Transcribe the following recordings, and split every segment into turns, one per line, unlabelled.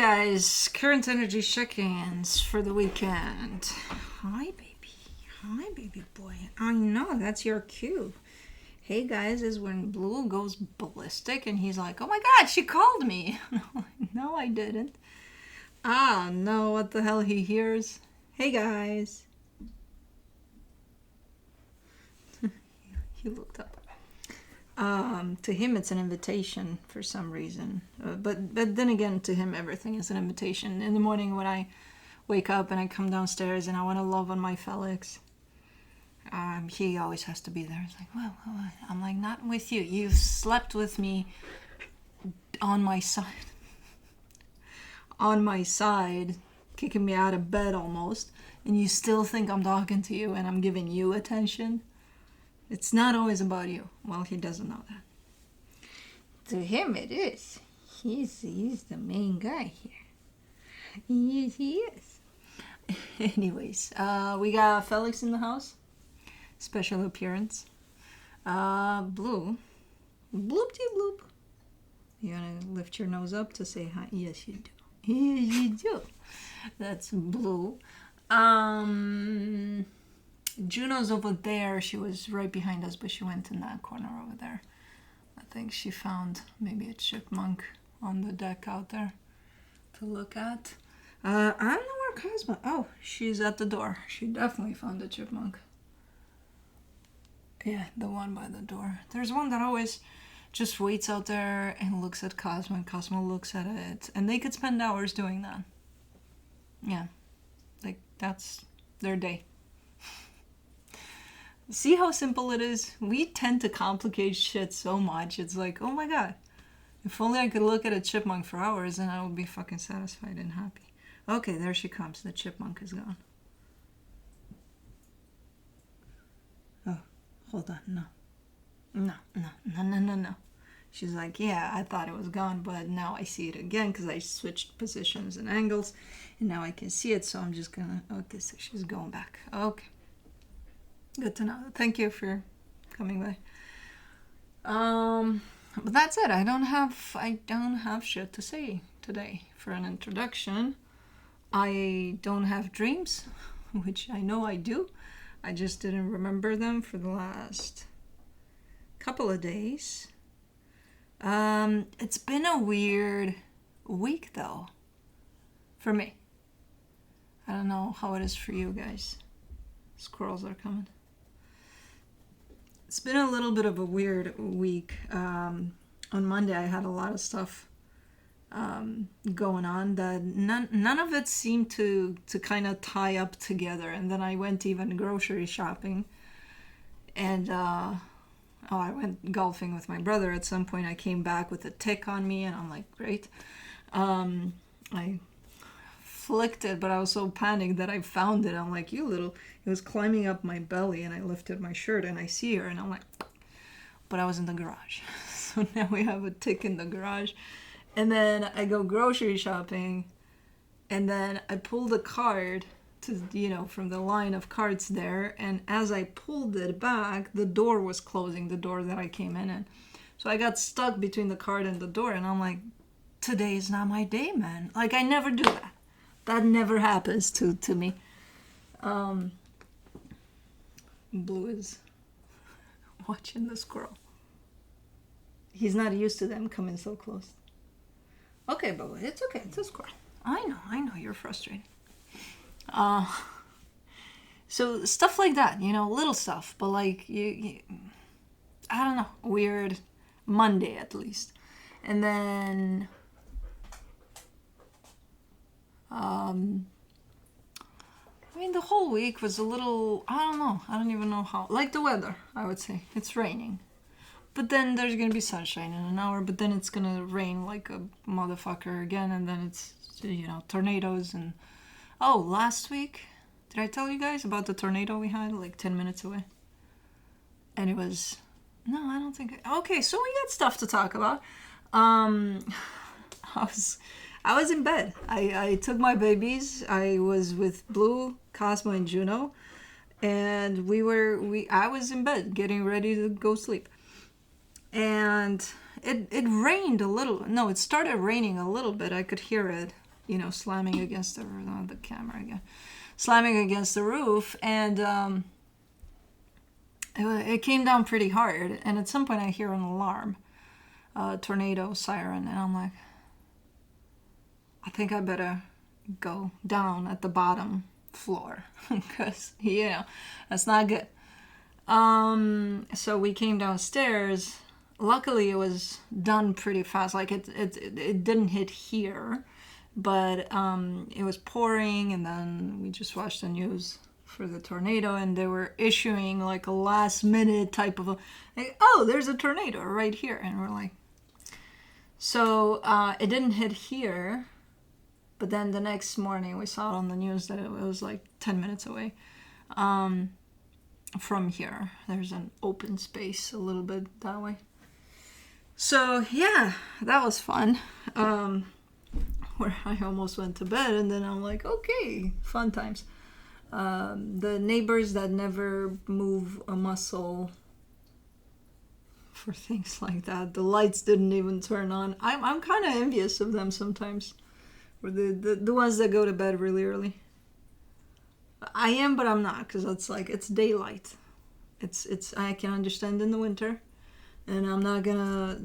guys, current energy check-ins for the weekend. Hi baby boy. I know, that's your cue. Hey guys is when Blue goes ballistic and he's like, oh my god, she called me. No, I didn't. Ah, no, what the hell he hears. Hey guys. He looked up. To him it's an invitation for some reason. But then again, to him everything is an invitation. In the morning when I wake up and I come downstairs and I want to love on my Felix, he always has to be there. He's like, well, I'm like, not with you. You've slept with me on my side. On my side, kicking me out of bed almost, and you still think I'm talking to you and I'm giving you attention? It's not always about you. Well, he doesn't know that. To him it is. He's the main guy here. He is. Anyways, we got Felix in the house. Special appearance. Blue. Bloop-de-bloop. You wanna lift your nose up to say hi? Yes, you do. Yes, you do. That's Blue. Juno's over there. She was right behind us, but she went in that corner over there. I think she found maybe a chipmunk on the deck out there to look at. I don't know where Cosmo... Oh, she's at the door. She definitely found a chipmunk. Yeah, the one by the door. There's one that always just waits out there and looks at Cosmo, and Cosmo looks at it. And they could spend hours doing that. Yeah. Like, that's their day. See how simple it is? We tend to complicate shit so much. It's like, oh my god. If only I could look at a chipmunk for hours and I would be fucking satisfied and happy. Okay, there she comes. The chipmunk is gone. Oh, hold on. No. She's like, yeah, I thought it was gone, but now I see it again because I switched positions and angles. And now I can see it, so I'm just gonna... Okay, so she's going back. Okay. Good to know. Thank you for coming by. But that's it. I don't have shit to say today for an introduction. I don't have dreams, which I know I do. I just didn't remember them for the last couple of days. It's been a weird week though, for me. I don't know how it is for you guys. Squirrels are coming. It's been a little bit of a weird week. On Monday, I had a lot of stuff going on that none of it seemed to kind of tie up together. And then I went even grocery shopping. And I went golfing with my brother. At some point, I came back with a tick on me, and I'm like, great. I flicked it, but I was so panicked that I found it. I'm like, you little... It was climbing up my belly, and I lifted my shirt, and I see her, and I'm like... But I was in the garage. So now we have a tick in the garage. And then I go grocery shopping, and then I pull the cart to, from the line of carts there, and as I pulled it back, the door was closing, the door that I came in. So I got stuck between the cart and the door, and I'm like, today is not my day, man. Like, I never do that. That never happens to me. Blue is watching the squirrel. He's not used to them coming so close. Okay, but it's okay. It's a squirrel. I know. You're frustrated. So stuff like that, little stuff. But like, you I don't know. Weird Monday, at least. And then... the whole week was a little, I don't know. I don't even know how. Like the weather, I would say. It's raining. But then there's going to be sunshine in an hour, but then it's going to rain like a motherfucker again, and then it's, tornadoes. And last week, did I tell you guys about the tornado we had like 10 minutes away? And it was, no, I don't think, okay, so we got stuff to talk about. I was in bed. I took my babies. I was with Blue, Cosmo, and Juno, and I was in bed getting ready to go sleep. And it rained a little. No, it started raining a little bit. I could hear it you know, slamming against the camera again, slamming against the roof, and it came down pretty hard. And at some point I hear an alarm, tornado siren, and I'm like, I think I better go down at the bottom floor because, you know, that's not good. So we came downstairs. Luckily it was done pretty fast. Like it didn't hit here, but it was pouring, and then we just watched the news for the tornado, and they were issuing like a last minute type of like, oh, there's a tornado right here, and we're like, so it didn't hit here, but then the next morning we saw it on the news that it was like 10 minutes away from here. There's an open space a little bit that way. So yeah, that was fun. Where I almost went to bed, and then I'm like, okay, fun times. The neighbors that never move a muscle for things like that. The lights didn't even turn on. I'm kind of envious of them sometimes. Or the ones that go to bed really early. I am, but I'm not, because it's like, it's daylight. It's I can understand in the winter, and I'm not gonna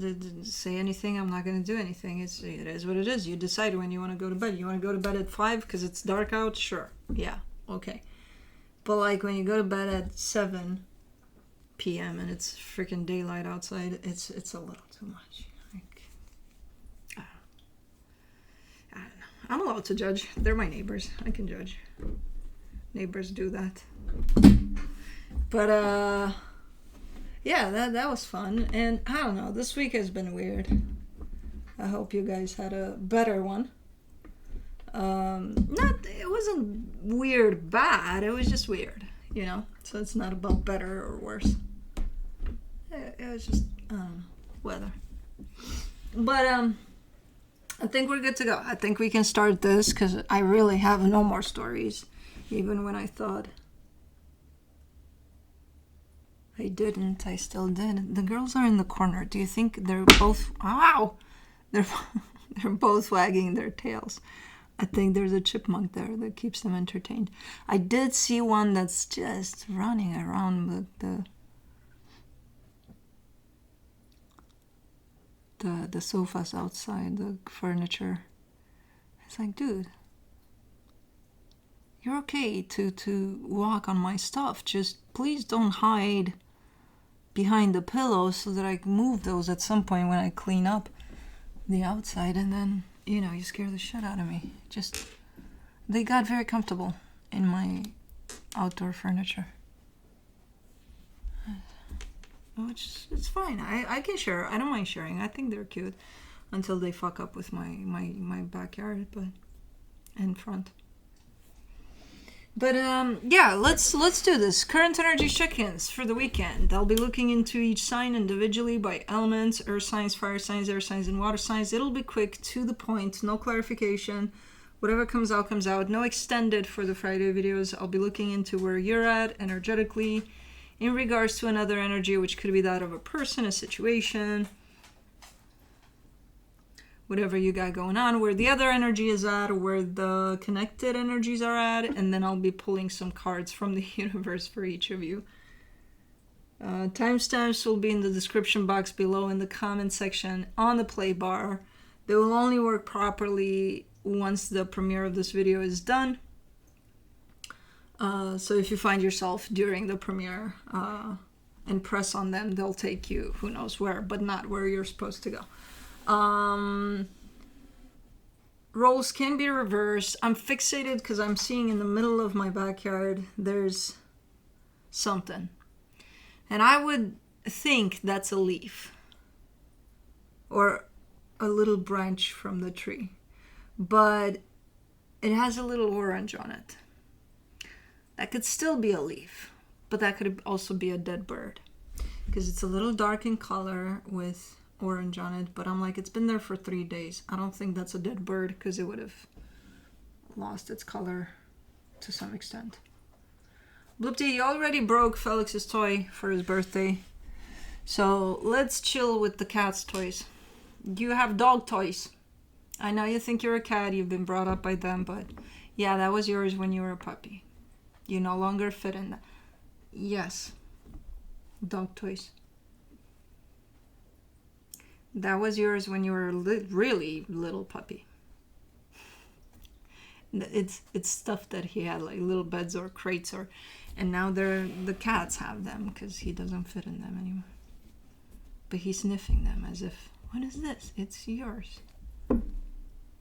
say anything. I'm not gonna do anything. It is what it is. You decide when you want to go to bed. You want to go to bed at 5 because it's dark out? Sure. Yeah. Okay. But like when you go to bed at 7 p.m. and it's freaking daylight outside, it's a little too much. Like, I don't know. I'm allowed to judge. They're my neighbors. I can judge. Neighbors do that. But yeah, that was fun. And I don't know, this week has been weird. I hope you guys had a better one. It wasn't weird bad, it was just weird, you know. So it's not about better or worse. It was just weather. But I think we're good to go. I think we can start this because I really have no more stories, even when I thought I didn't. I still did. The girls are in the corner. Do you think they're both... Wow! They're both wagging their tails. I think there's a chipmunk there that keeps them entertained. I did see one that's just running around the sofas outside, the furniture. It's like, dude, you're okay to walk on my stuff. Just please don't hide behind the pillows so that I can move those at some point when I clean up the outside, and then, you know, you scare the shit out of me. Just, they got very comfortable in my outdoor furniture. Which, it's fine. I can share. I don't mind sharing. I think they're cute until they fuck up with my backyard, but in front. But yeah, let's do this. Current energy check-ins for the weekend. I'll be looking into each sign individually by elements: earth signs, fire signs, air signs, and water signs. It'll be quick, to the point, no clarification. Whatever comes out, comes out. No extended for the Friday videos. I'll be looking into where you're at energetically in regards to another energy, which could be that of a person, a situation, whatever you got going on, where the other energy is at, or where the connected energies are at, and then I'll be pulling some cards from the universe for each of you. Timestamps will be in the description box below, in the comment section, on the play bar. They will only work properly once the premiere of this video is done. So if you find yourself during the premiere and press on them, they'll take you who knows where, but not where you're supposed to go. Roles can be reversed. I'm fixated because I'm seeing in the middle of my backyard there's something, and I would think that's a leaf or a little branch from the tree, but it has a little orange on it. That could still be a leaf, but that could also be a dead bird because it's a little dark in color with orange on it. But I'm like, it's been there for 3 days. I don't think that's a dead bird because it would have lost its color to some extent. Bloopty, you already broke Felix's toy for his birthday, so let's chill with the cat's toys. You have dog toys. I know you think you're a cat, you've been brought up by them, but yeah, that was yours when you were a puppy. You no longer fit in that. Yes. Dog toys. That was yours when you were a really little puppy. It's stuff that he had, like little beds or crates, or, and now the cats have them because he doesn't fit in them anymore. But he's sniffing them as if, what is this? It's yours.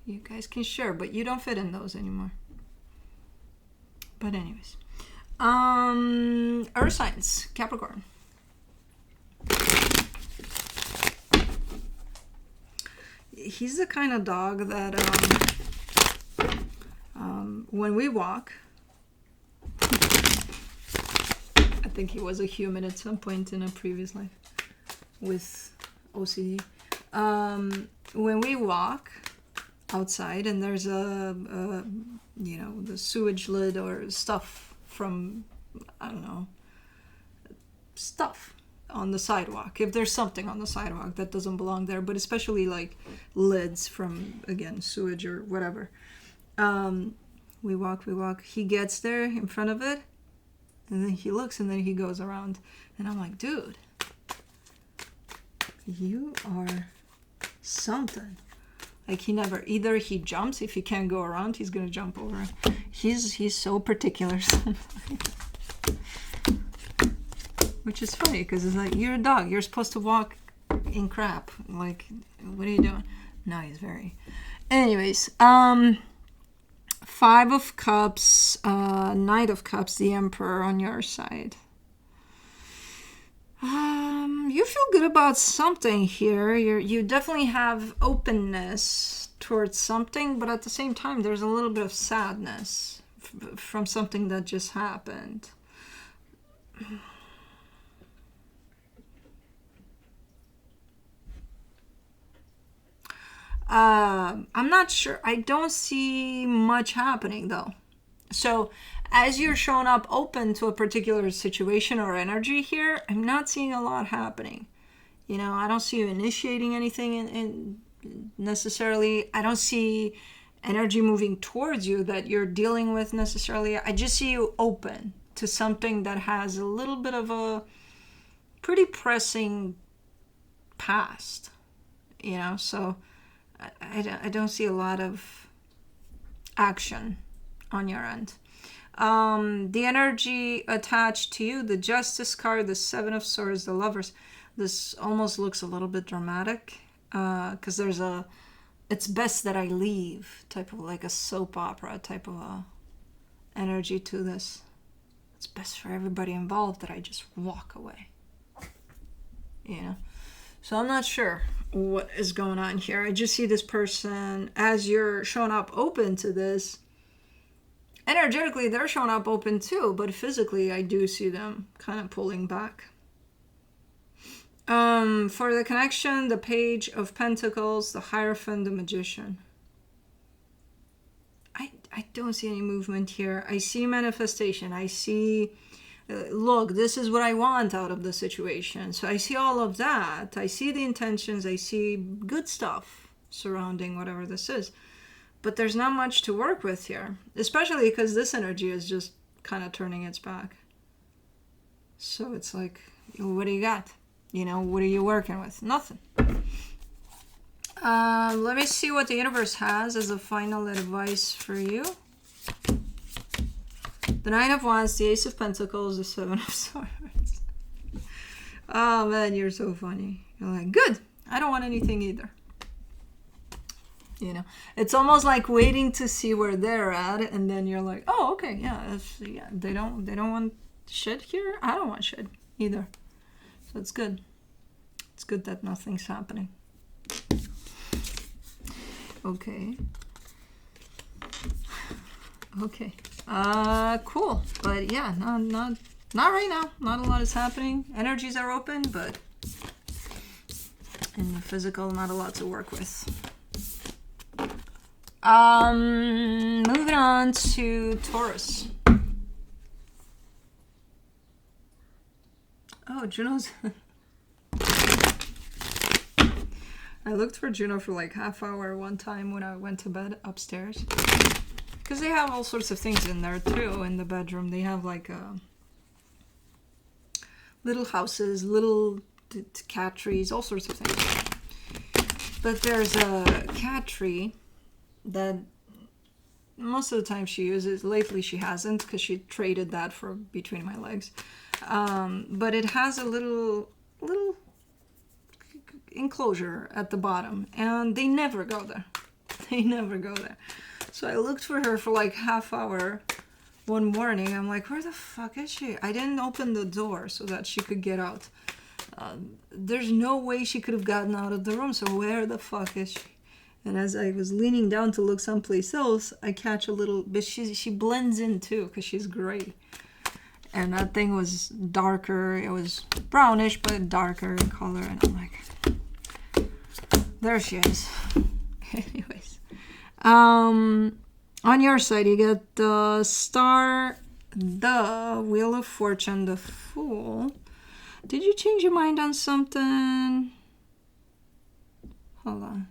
You guys can share, but you don't fit in those anymore. But anyways, earth signs, Capricorn. He's the kind of dog that when we walk, I think he was a human at some point in a previous life with OCD. When we walk outside and there's the sewage lid or stuff from, I don't know, stuff on the sidewalk, if there's something on the sidewalk that doesn't belong there, but especially like lids from, again, sewage or whatever, we walk, he gets there in front of it, and then he looks, and then he goes around, and I'm like, dude, you are something. Like, he never, either he jumps, if he can't go around, he's gonna jump over. He's so particular sometimes. Which is funny, because it's like, you're a dog, you're supposed to walk in crap. Like, what are you doing? No, he's very... Anyways, 5 of Cups, Knight of Cups, the Emperor on your side. You feel good about something here. You definitely have openness towards something, but at the same time, there's a little bit of sadness from something that just happened. I'm not sure. I don't see much happening though. So as you're showing up open to a particular situation or energy here, I'm not seeing a lot happening. You know, I don't see you initiating anything in necessarily. I don't see energy moving towards you that you're dealing with necessarily. I just see you open to something that has a little bit of a pretty pressing past, you know, so I don't see a lot of action on your end. The energy attached to you, the Justice card, the 7 of Swords, the Lovers, this almost looks a little bit dramatic because there's a it's best that I leave type of, like a soap opera type of energy to this. It's best for everybody involved that I just walk away, you know. So I'm not sure what is going on here. I just see this person, as you're showing up open to this, energetically they're showing up open too, but physically I do see them kind of pulling back. For the connection, the Page of Pentacles, the Hierophant, the Magician. I don't see any movement here. I see manifestation. I see, look, this is what I want out of the situation. So I see all of that. I see the intentions. I see good stuff surrounding whatever this is. But there's not much to work with here, especially because this energy is just kind of turning its back. So it's like, what do you got? You know, what are you working with? Nothing. Let me see what the universe has as a final advice for you. The 9 of Wands, the Ace of Pentacles, the 7 of Swords. Oh man, you're so funny. You're like, good. I don't want anything either. You know, it's almost like waiting to see where they're at, and then you're like, oh, okay, yeah, they don't want shit here. I don't want shit either. So it's good. It's good that nothing's happening. Okay. Okay. Cool. But yeah, not right now. Not a lot is happening. Energies are open, but in the physical, not a lot to work with. Moving on to Taurus. Oh, Juno's. I looked for Juno for like half hour one time when I went to bed upstairs. Because they have all sorts of things in there too, in the bedroom. They have like little houses, little cat trees, all sorts of things. But there's a cat tree that most of the time she uses. Lately she hasn't, because she traded that for between my legs. But it has a little enclosure at the bottom, and they never go there. They never go there. So I looked for her for like half hour one morning. I'm like, where the fuck is she? I didn't open the door so that she could get out. There's no way she could have gotten out of the room, so where the fuck is she? And as I was leaning down to look someplace else, I catch a little bit. She blends in too, because she's gray. And that thing was darker. It was brownish, but darker in color. And I'm like, there she is. Anyways. On your side, you get the Star, the Wheel of Fortune, the Fool. Did you change your mind on something? Hold on.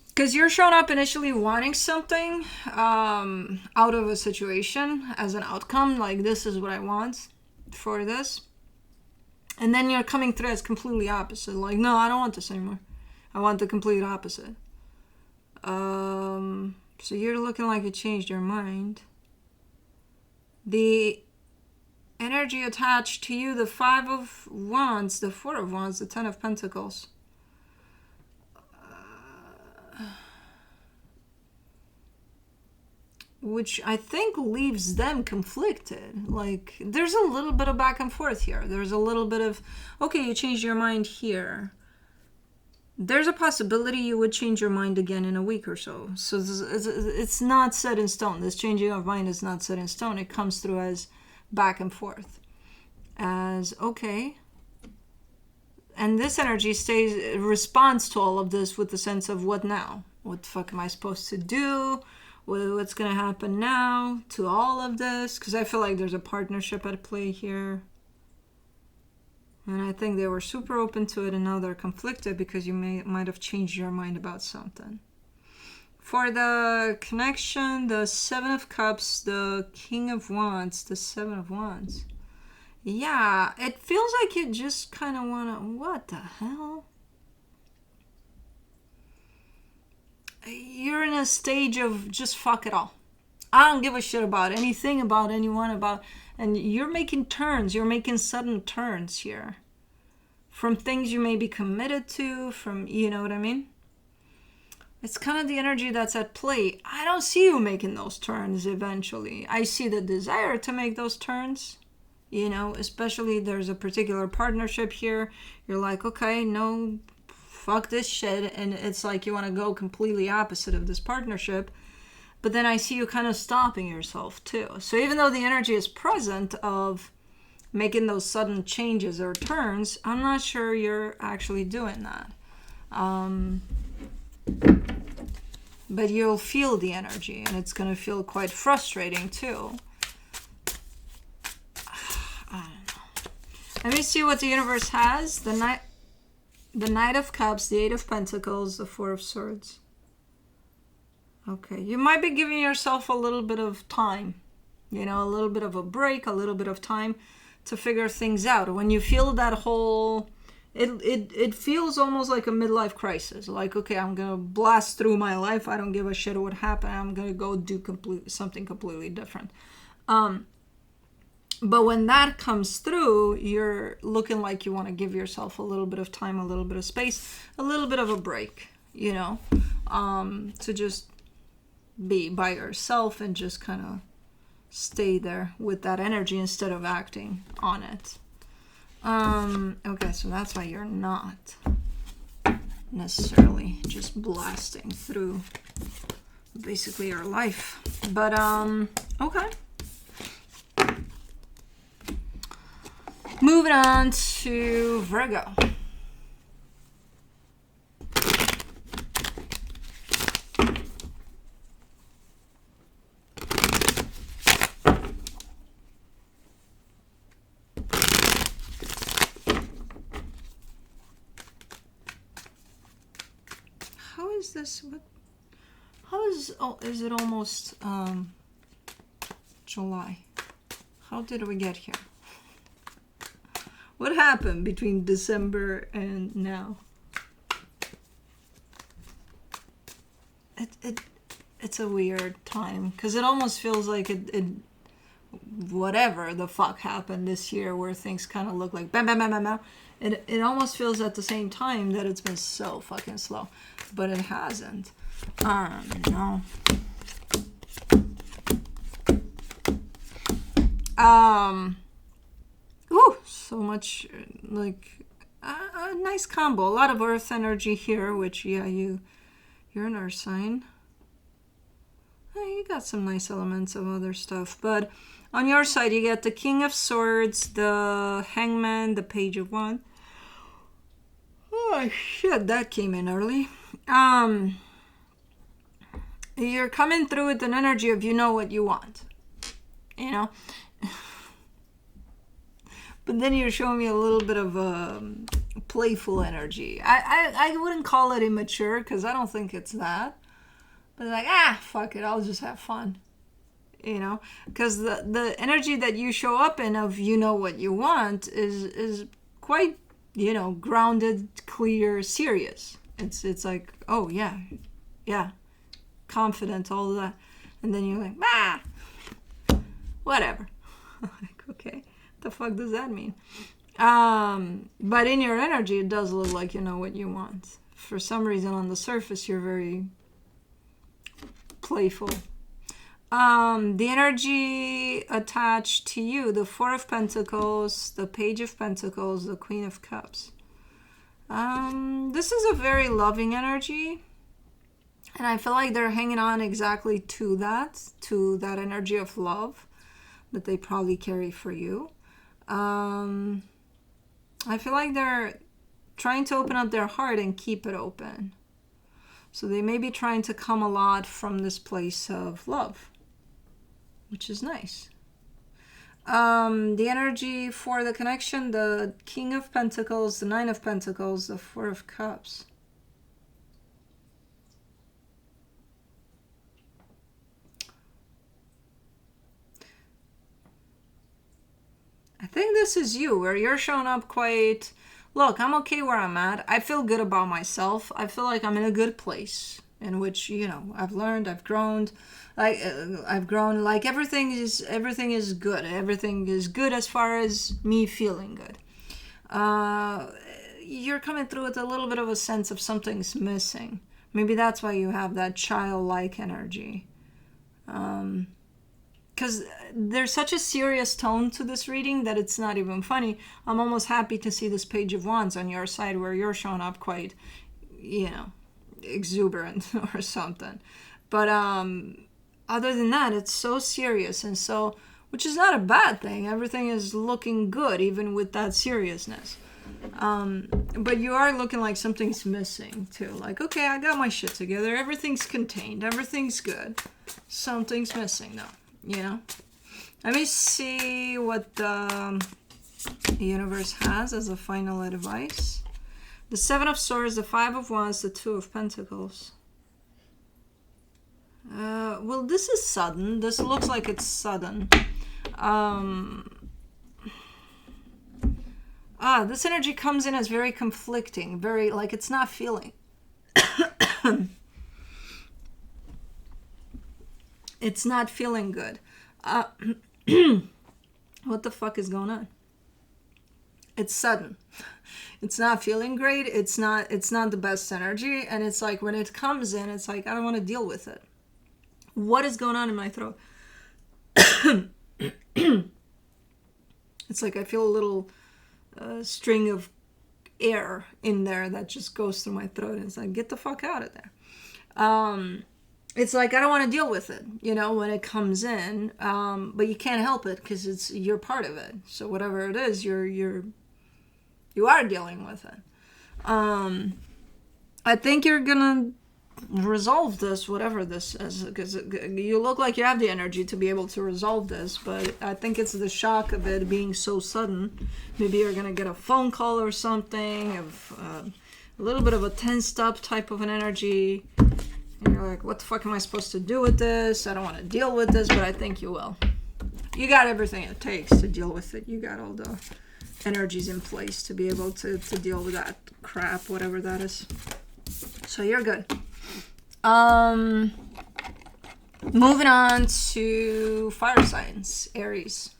Because you're showing up initially wanting something out of a situation as an outcome. Like, this is what I want for this. And then you're coming through as completely opposite. Like, no, I don't want this anymore. I want the complete opposite. So you're looking like you changed your mind. The energy attached to you, the Five of Wands, the Four of Wands, the Ten of Pentacles. Which I think leaves them conflicted. Like, there's a little bit of back and forth here. There's a little bit of, okay, you changed your mind here. There's a possibility you would change your mind again in a week or so. So it's not set in stone. This changing of mind is not set in stone. It comes through as back and forth. As, okay. And this energy responds to all of this with the sense of, what now? What the fuck am I supposed to do? What's going to happen now to all of this? Because I feel like there's a partnership at play here. And I think they were super open to it, and now they're conflicted because you might have changed your mind about something. For the connection, the Seven of Cups, the King of Wands, the Seven of Wands. Yeah, it feels like you just kind of want to... What the hell? You're in a stage of just fuck it all. I don't give a shit about anything, about anyone, about... And you're making turns. You're making sudden turns here. From things you may be committed to, from... You know what I mean? It's kind of the energy that's at play. I don't see you making those turns eventually. I see the desire to make those turns. You know, especially there's a particular partnership here. You're like, okay, no... Fuck this shit. And it's like you want to go completely opposite of this partnership. But then I see you kind of stopping yourself too. So even though the energy is present of making those sudden changes or turns, I'm not sure you're actually doing that. But you'll feel the energy, and it's going to feel quite frustrating too. I don't know. Let me see what the universe has. The Knight of Cups, the Eight of Pentacles, the Four of Swords. Okay, you might be giving yourself a little bit of time, you know, a little bit of a break, a little bit of time to figure things out. When you feel that whole, it feels almost like a midlife crisis. Like, okay, I'm going to blast through my life. I don't give a shit what happened. I'm going to go do something completely different. But when that comes through, you're looking like you want to give yourself a little bit of time, a little bit of space, a little bit of a break, you know, to just be by yourself and just kind of stay there with that energy instead of acting on it. Okay, so that's why you're not necessarily just blasting through basically your life. But, okay. Moving on to Virgo. this? What? How is it almost July? How did we get here? What happened between December and now? It's a weird time, because it almost feels like it whatever the fuck happened this year, where things kind of look like bam bam bam bam bam. It almost feels at the same time that it's been so fucking slow, but it hasn't. I don't know. Ooh, so much, like, a nice combo. A lot of earth energy here, which, yeah, you're an earth sign. You got some nice elements of other stuff, but on your side you get the King of Swords, the Hangman, the Page of Wands. Oh shit, that came in early. You're coming through with an energy of, you know what you want, you know. But then you're showing me a little bit of playful energy. I wouldn't call it immature, because I don't think it's that. But like, fuck it, I'll just have fun. You know? Because the energy that you show up in of, you know what you want, is quite, you know, grounded, clear, serious. It's like, oh yeah, confident, all of that. And then you're like, whatever. Like, okay, what the fuck does that mean? But in your energy, it does look like you know what you want. For some reason, on the surface, you're very playful. The energy attached to you, the Four of Pentacles, the Page of Pentacles, the Queen of Cups. This is a very loving energy, and I feel like they're hanging on exactly to that energy of love that they probably carry for you. I feel like they're trying to open up their heart and keep it open. So they may be trying to come a lot from this place of love, which is nice. The energy for the connection, the King of Pentacles, the Nine of Pentacles, the Four of Cups. I think this is you, where you're showing up quite, look, I'm okay where I'm at. I feel good about myself. I feel like I'm in a good place in which, you know, I've learned, I've grown. I've grown, like everything is good. Everything is good as far as me feeling good. You're coming through with a little bit of a sense of something's missing. Maybe that's why you have that childlike energy. Because there's such a serious tone to this reading that it's not even funny. I'm almost happy to see this Page of Wands on your side, where you're showing up quite, you know, exuberant or something. But other than that, it's so serious, and so, which is not a bad thing. Everything is looking good, even with that seriousness. But you are looking like something's missing too. Like, okay, I got my shit together. Everything's contained. Everything's good. Something's missing though. You know, let me see what the universe has as a final advice. The Seven of Swords, the Five of Wands, the Two of Pentacles. Well, this is sudden. This looks like it's sudden. This energy comes in as very conflicting, very, like, it's not feeling. It's not feeling good. What the fuck is going on? It's sudden. It's not feeling great. It's not the best energy. And it's like, when it comes in, it's like, I don't want to deal with it. What is going on in my throat? It's like I feel a little string of air in there that just goes through my throat. And it's like, get the fuck out of there. It's like, I don't want to deal with it, you know, when it comes in, but you can't help it because you're part of it. So whatever it is, you are dealing with it. I think you're gonna resolve this, whatever this is, because you look like you have the energy to be able to resolve this, but I think it's the shock of it being so sudden. Maybe you're gonna get a phone call or something of a little bit of a tensed up type of an energy. And you're like, what the fuck am I supposed to do with this? I don't want to deal with this, but I think you will. You got everything it takes to deal with it. You got all the energies in place to be able to deal with that crap, whatever that is. So you're good. Moving on to fire signs, Aries.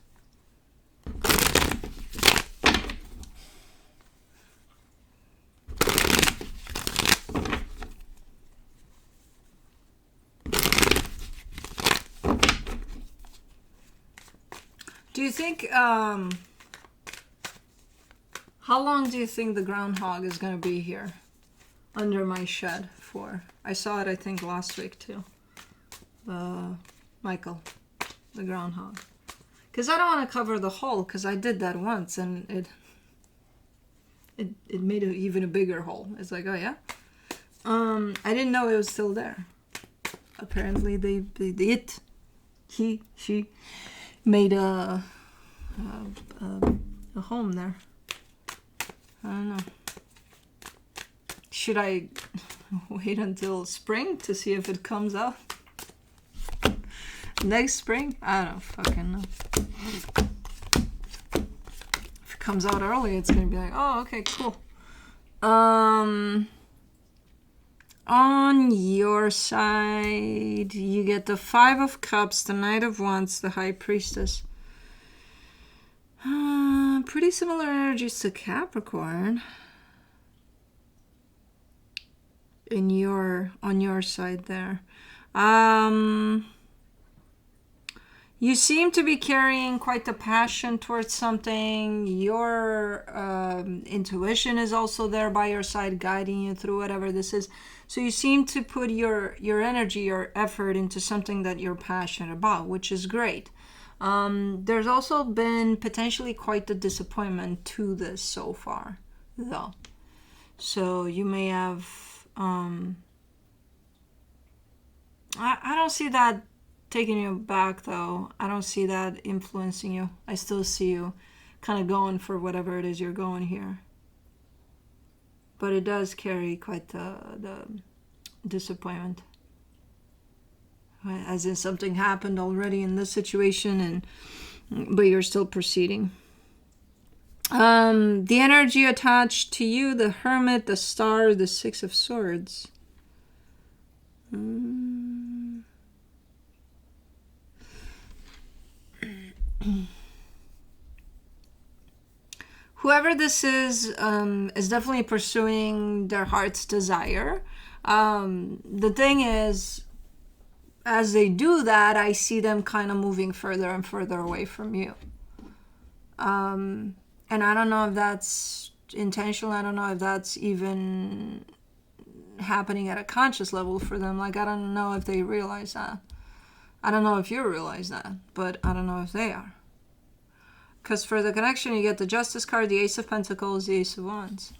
Do you think, how long do you think the groundhog is going to be here under my shed for? I saw it, I think, last week too. Michael, the groundhog. Because I don't want to cover the hole, because I did that once and it made even a bigger hole. It's like, oh yeah? I didn't know it was still there. Apparently she made a home there. I don't know. Should I wait until spring to see if it comes out? Next spring? I don't fucking know. If it comes out early, it's gonna be like, oh, okay, cool. On your side, you get the 5 of Cups, the Knight of Wands, the High Priestess. Pretty similar energies to Capricorn. On your side there. You seem to be carrying quite the passion towards something. Your intuition is also there by your side, guiding you through whatever this is. So you seem to put your energy, your effort into something that you're passionate about, which is great. There's also been potentially quite the disappointment to this so far, though. So you may have... I don't see that taking you back, though. I don't see that influencing you. I still see you kind of going for whatever it is you're going here. But it does carry quite the disappointment. As in something happened already in this situation, but you're still proceeding. The energy attached to you, the Hermit, the Star, the 6 of Swords. Whoever this is definitely pursuing their heart's desire. The thing is, as they do that, I see them kind of moving further and further away from you. And I don't know if that's intentional. I don't know if that's even happening at a conscious level for them. Like, I don't know if they realize that. I don't know if you realize that, but I don't know if they are. Because for the connection, you get the Justice card, the Ace of Pentacles, the Ace of Wands.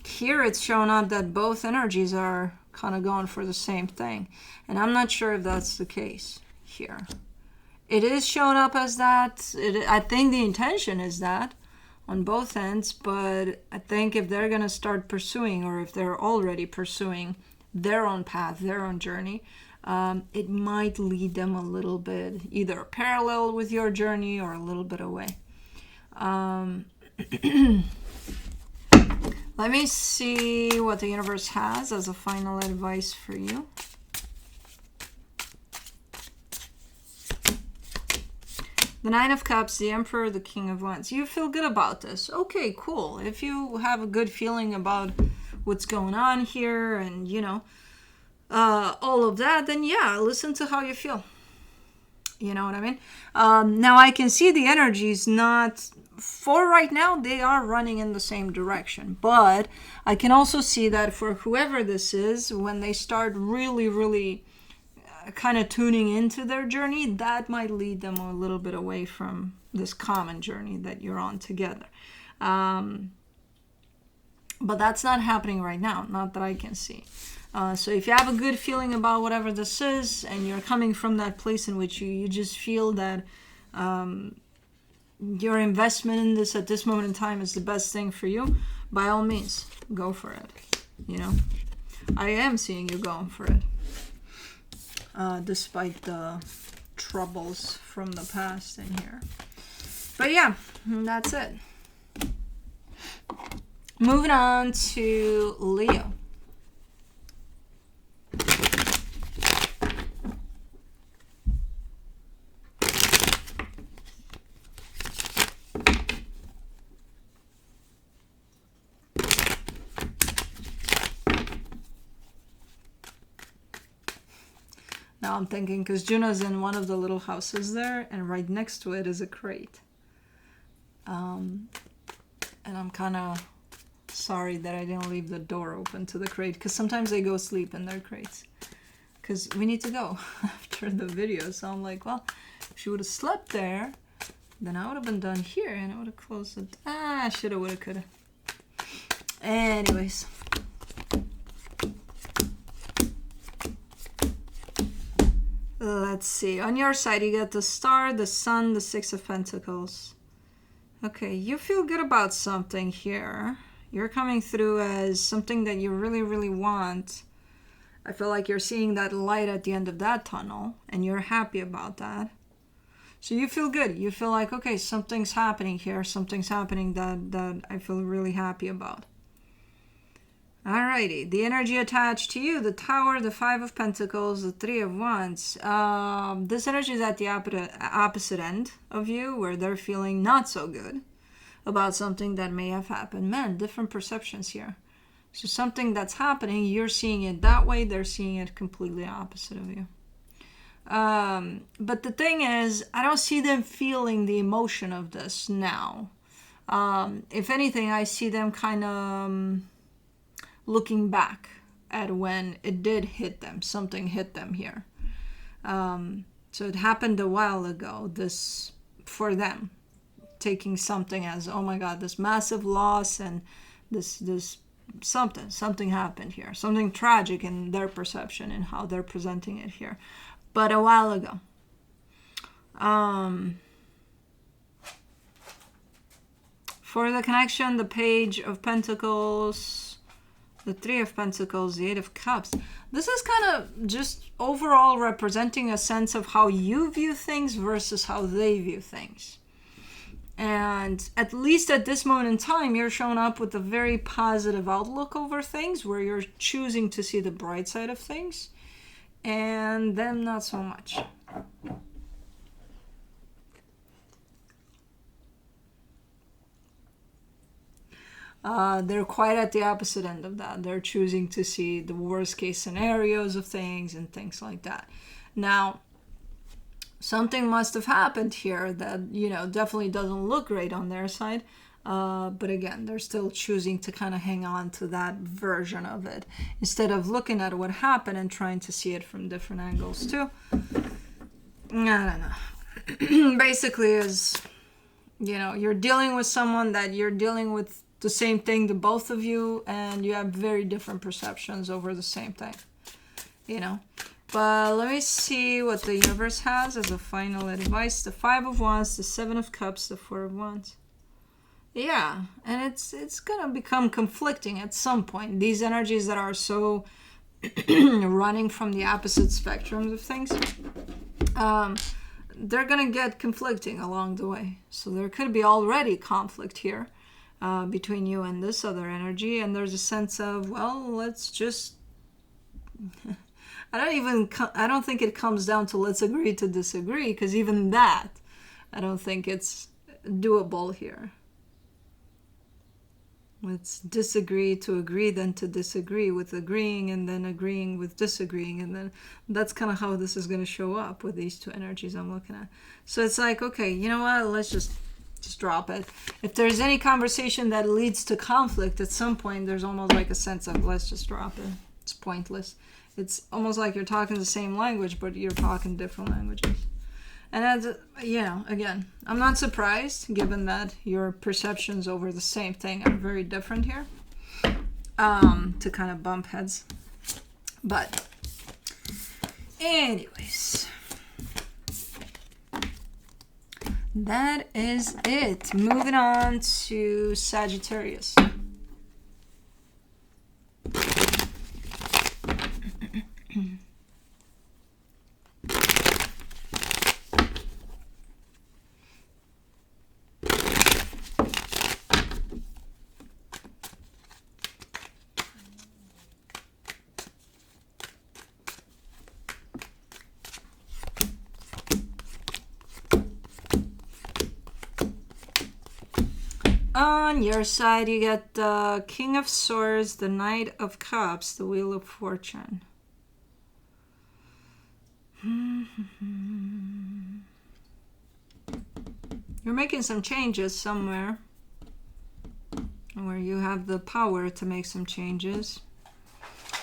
Here it's showing up that both energies are kind of going for the same thing. And I'm not sure if that's the case here. It is showing up as that. I think the intention is that on both ends. But I think if they're going to start pursuing, or if they're already pursuing their own path, their own journey, it might lead them a little bit either parallel with your journey or a little bit away. Let me see what the universe has as a final advice for you. The Nine of Cups, the Emperor, the King of Wands. You feel good about this. Okay, cool. If you have a good feeling about what's going on here and, you know, all of that, then yeah, listen to how you feel. You know what I mean? Now I can see the energies not... For right now, they are running in the same direction. But I can also see that for whoever this is, when they start really kind of tuning into their journey, that might lead them a little bit away from this common journey that you're on together. But that's not happening right now, not that I can see. So if you have a good feeling about whatever this is, and you're coming from that place in which you just feel that your investment in this at this moment in time is the best thing for you, by all means, go for it. you know. I am seeing you going for it. Despite the troubles from the past in here. But yeah, that's it. Moving on to Leo. Now I'm thinking, because Juno's in one of the little houses there, and right next to it is a crate. And I'm kind of sorry that I didn't leave the door open to the crate, because sometimes they go sleep in their crates. Because we need to go after the video. So I'm like, well, if she would have slept there, then I would have been done here, and I would have closed it. Shoulda, woulda, coulda. Anyways. Let's see. On your side, you get the Star, the Sun, the Six of Pentacles. Okay, you feel good about something here. You're coming through as something that you really, really want. I feel like you're seeing that light at the end of that tunnel, and you're happy about that. So you feel good. You feel like, okay, something's happening here. Something's happening that I feel really happy about. Alrighty, the energy attached to you, the Tower, the Five of Pentacles, the Three of Wands. This energy is at the opposite end of you, where they're feeling not so good about something that may have happened. Man, different perceptions here. So something that's happening, you're seeing it that way, they're seeing it completely opposite of you. But the thing is, I don't see them feeling the emotion of this now. If anything, I see them kind of looking back at when it did hit them. Something hit them here. So it happened a while ago, this, for them, taking something as, oh my God, this massive loss, and this something happened here. Something tragic in their perception and how they're presenting it here. But a while ago. For the connection, the Page of Pentacles, the Three of Pentacles, the Eight of Cups. This is kind of just overall representing a sense of how you view things versus how they view things. And at least at this moment in time, you're showing up with a very positive outlook over things, where you're choosing to see the bright side of things, and them not so much. They're quite at the opposite end of that. They're choosing to see the worst case scenarios of things and things like that. Now, something must have happened here that, you know, definitely doesn't look great on their side. But again, they're still choosing to kind of hang on to that version of it, instead of looking at what happened and trying to see it from different angles too. I don't know. Basically is, you know, you're dealing with someone that you're dealing with the same thing, the both of you, and you have very different perceptions over the same thing, you know. But let me see what the universe has as a final advice. The Five of Wands, the Seven of Cups, the Four of Wands. Yeah, and it's gonna become conflicting at some point. These energies that are so running from the opposite spectrums of things, they're gonna get conflicting along the way. So there could be already conflict here between you and this other energy, and there's a sense of, well, let's just I don't think it comes down to let's agree to disagree, because even that, I don't think it's doable here. Let's disagree to agree, then to disagree with agreeing, and then agreeing with disagreeing, and then that's kind of how this is going to show up with these two energies I'm looking at. So it's like, okay, you know what, let's just drop it. If there's any conversation that leads to conflict at some point, there's almost like a sense of let's just drop it. It's pointless. It's almost like you're talking the same language, but you're talking different languages. And as, you know, again, I'm not surprised, given that your perceptions over the same thing are very different here, to kind of bump heads. But anyways, that is it. Moving on to Sagittarius. On your side, you get the King of Swords, the Knight of Cups, the Wheel of Fortune. You're making some changes somewhere where you have the power to make some changes.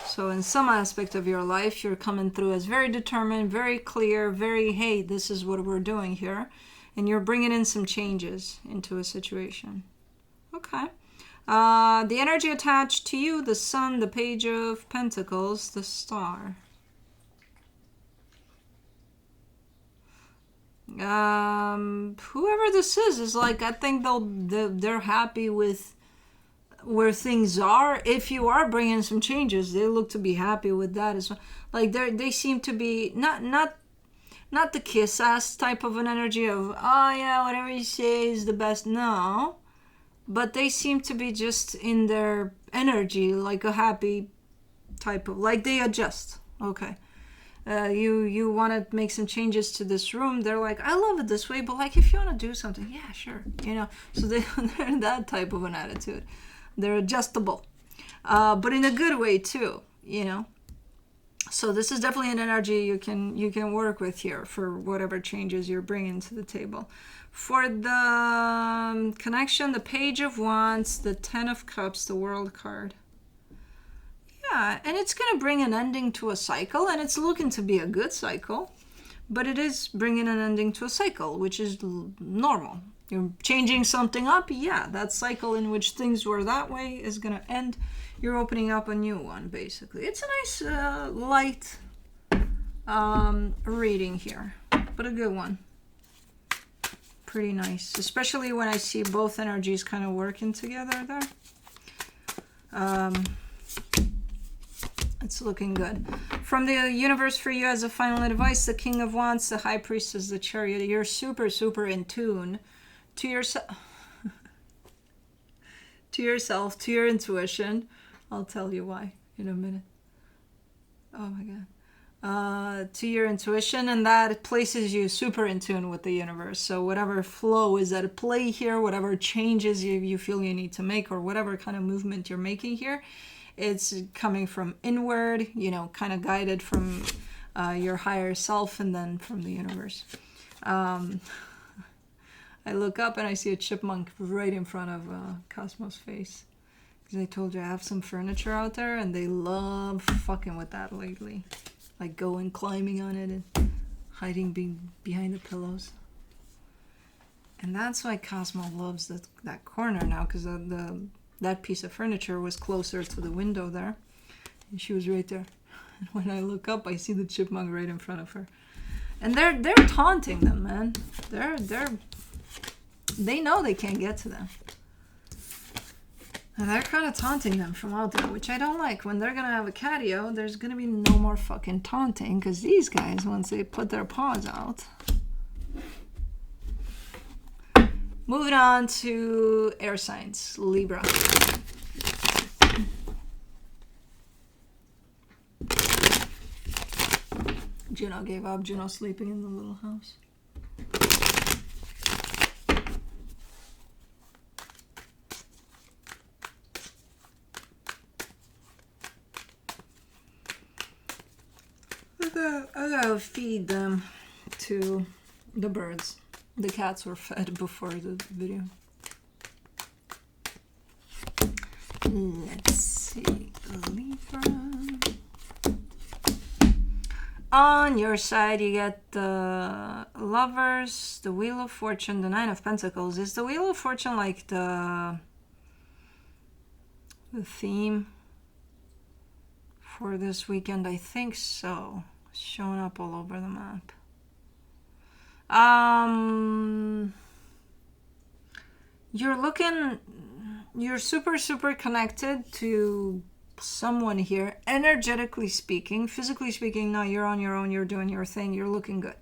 So in some aspect of your life, you're coming through as very determined, very clear, very, hey, this is what we're doing here. And you're bringing in some changes into a situation. Okay. The energy attached to you, the Sun, the Page of Pentacles, the Star. Whoever this is like, I think they're happy with where things are. If you are bringing some changes, they look to be happy with that as well. Like they seem to be not the kiss ass type of an energy of, oh yeah, whatever you say is the best. No, but they seem to be just in their energy, like a happy type of, like they adjust. Okay. You want to make some changes to this room. They're like, I love it this way, but like if you want to do something, yeah, sure, you know. So they're that type of an attitude. They're adjustable, but in a good way too, you know. So this is definitely an energy you can work with here for whatever changes you're bringing to the table. For the connection, the Page of Wands, the Ten of Cups, the World card. Yeah, and it's going to bring an ending to a cycle, and it's looking to be a good cycle, but it is bringing an ending to a cycle, which is normal. You're changing something up, yeah, that cycle in which things were that way is going to end. You're opening up a new one, basically. It's a nice, light reading here, but a good one. Pretty nice, especially when I see both energies kind of working together there. It's looking good. From the universe for you as a final advice, the King of Wands, the High Priestess, the Chariot. You're super, super in tune to yourself, to your intuition. I'll tell you why in a minute. Oh my God. To your intuition, and that places you super in tune with the universe. So whatever flow is at play here, whatever changes you feel you need to make, or whatever kind of movement you're making here, it's coming from inward, you know, kind of guided from your higher self and then from the universe. I look up and I see a chipmunk right in front of Cosmo's face. Because I told you I have some furniture out there and they love fucking with that lately. Like going climbing on it and hiding behind the pillows. And that's why Cosmo loves that corner now, because that piece of furniture was closer to the window there. And she was right there. And when I look up, I see the chipmunk right in front of her. And they're taunting them, man. They know they can't get to them. And they're kind of taunting them from out there, which I don't like. When they're going to have a catio, there's going to be no more fucking taunting, because these guys, once they put their paws out. Moving on to air signs, Libra. Juno gave up. Juno sleeping in the little house. I gotta feed them to the birds. The cats were fed before the video. Let's see, Libra. On your side, you get the Lovers, the Wheel of Fortune, the Nine of Pentacles. Is the Wheel of Fortune like the theme for this weekend? I think so. It's showing up all over the map. You're super connected to someone here, energetically speaking. Physically speaking, no, you're on your own, you're doing your thing, you're looking good.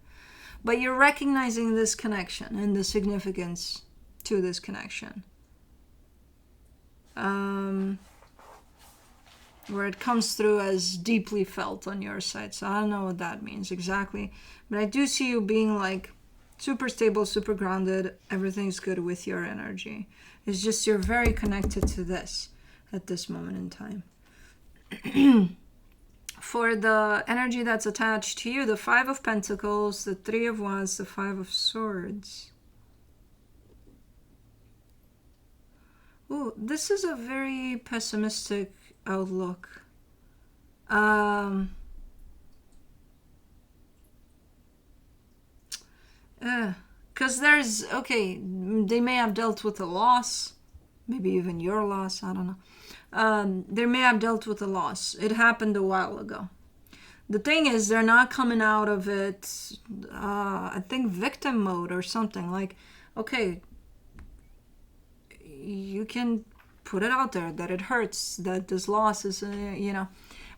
But you're recognizing this connection and the significance to this connection. Where it comes through as deeply felt on your side. So I don't know what that means exactly. But I do see you being like Super stable, super grounded. Everything's good with your energy. It's just you're very connected to this at this moment in time. For the energy that's attached to you, the 5 of Pentacles, the 3 of Wands, the 5 of Swords. Ooh, this is a very pessimistic outlook. Because there's, okay, they may have dealt with a loss, maybe even your loss, I don't know. They may have dealt with a loss. It happened a while ago. The thing is, they're not coming out of it, I think, victim mode or something. Like, okay, you can put it out there that it hurts, that this loss is, you know.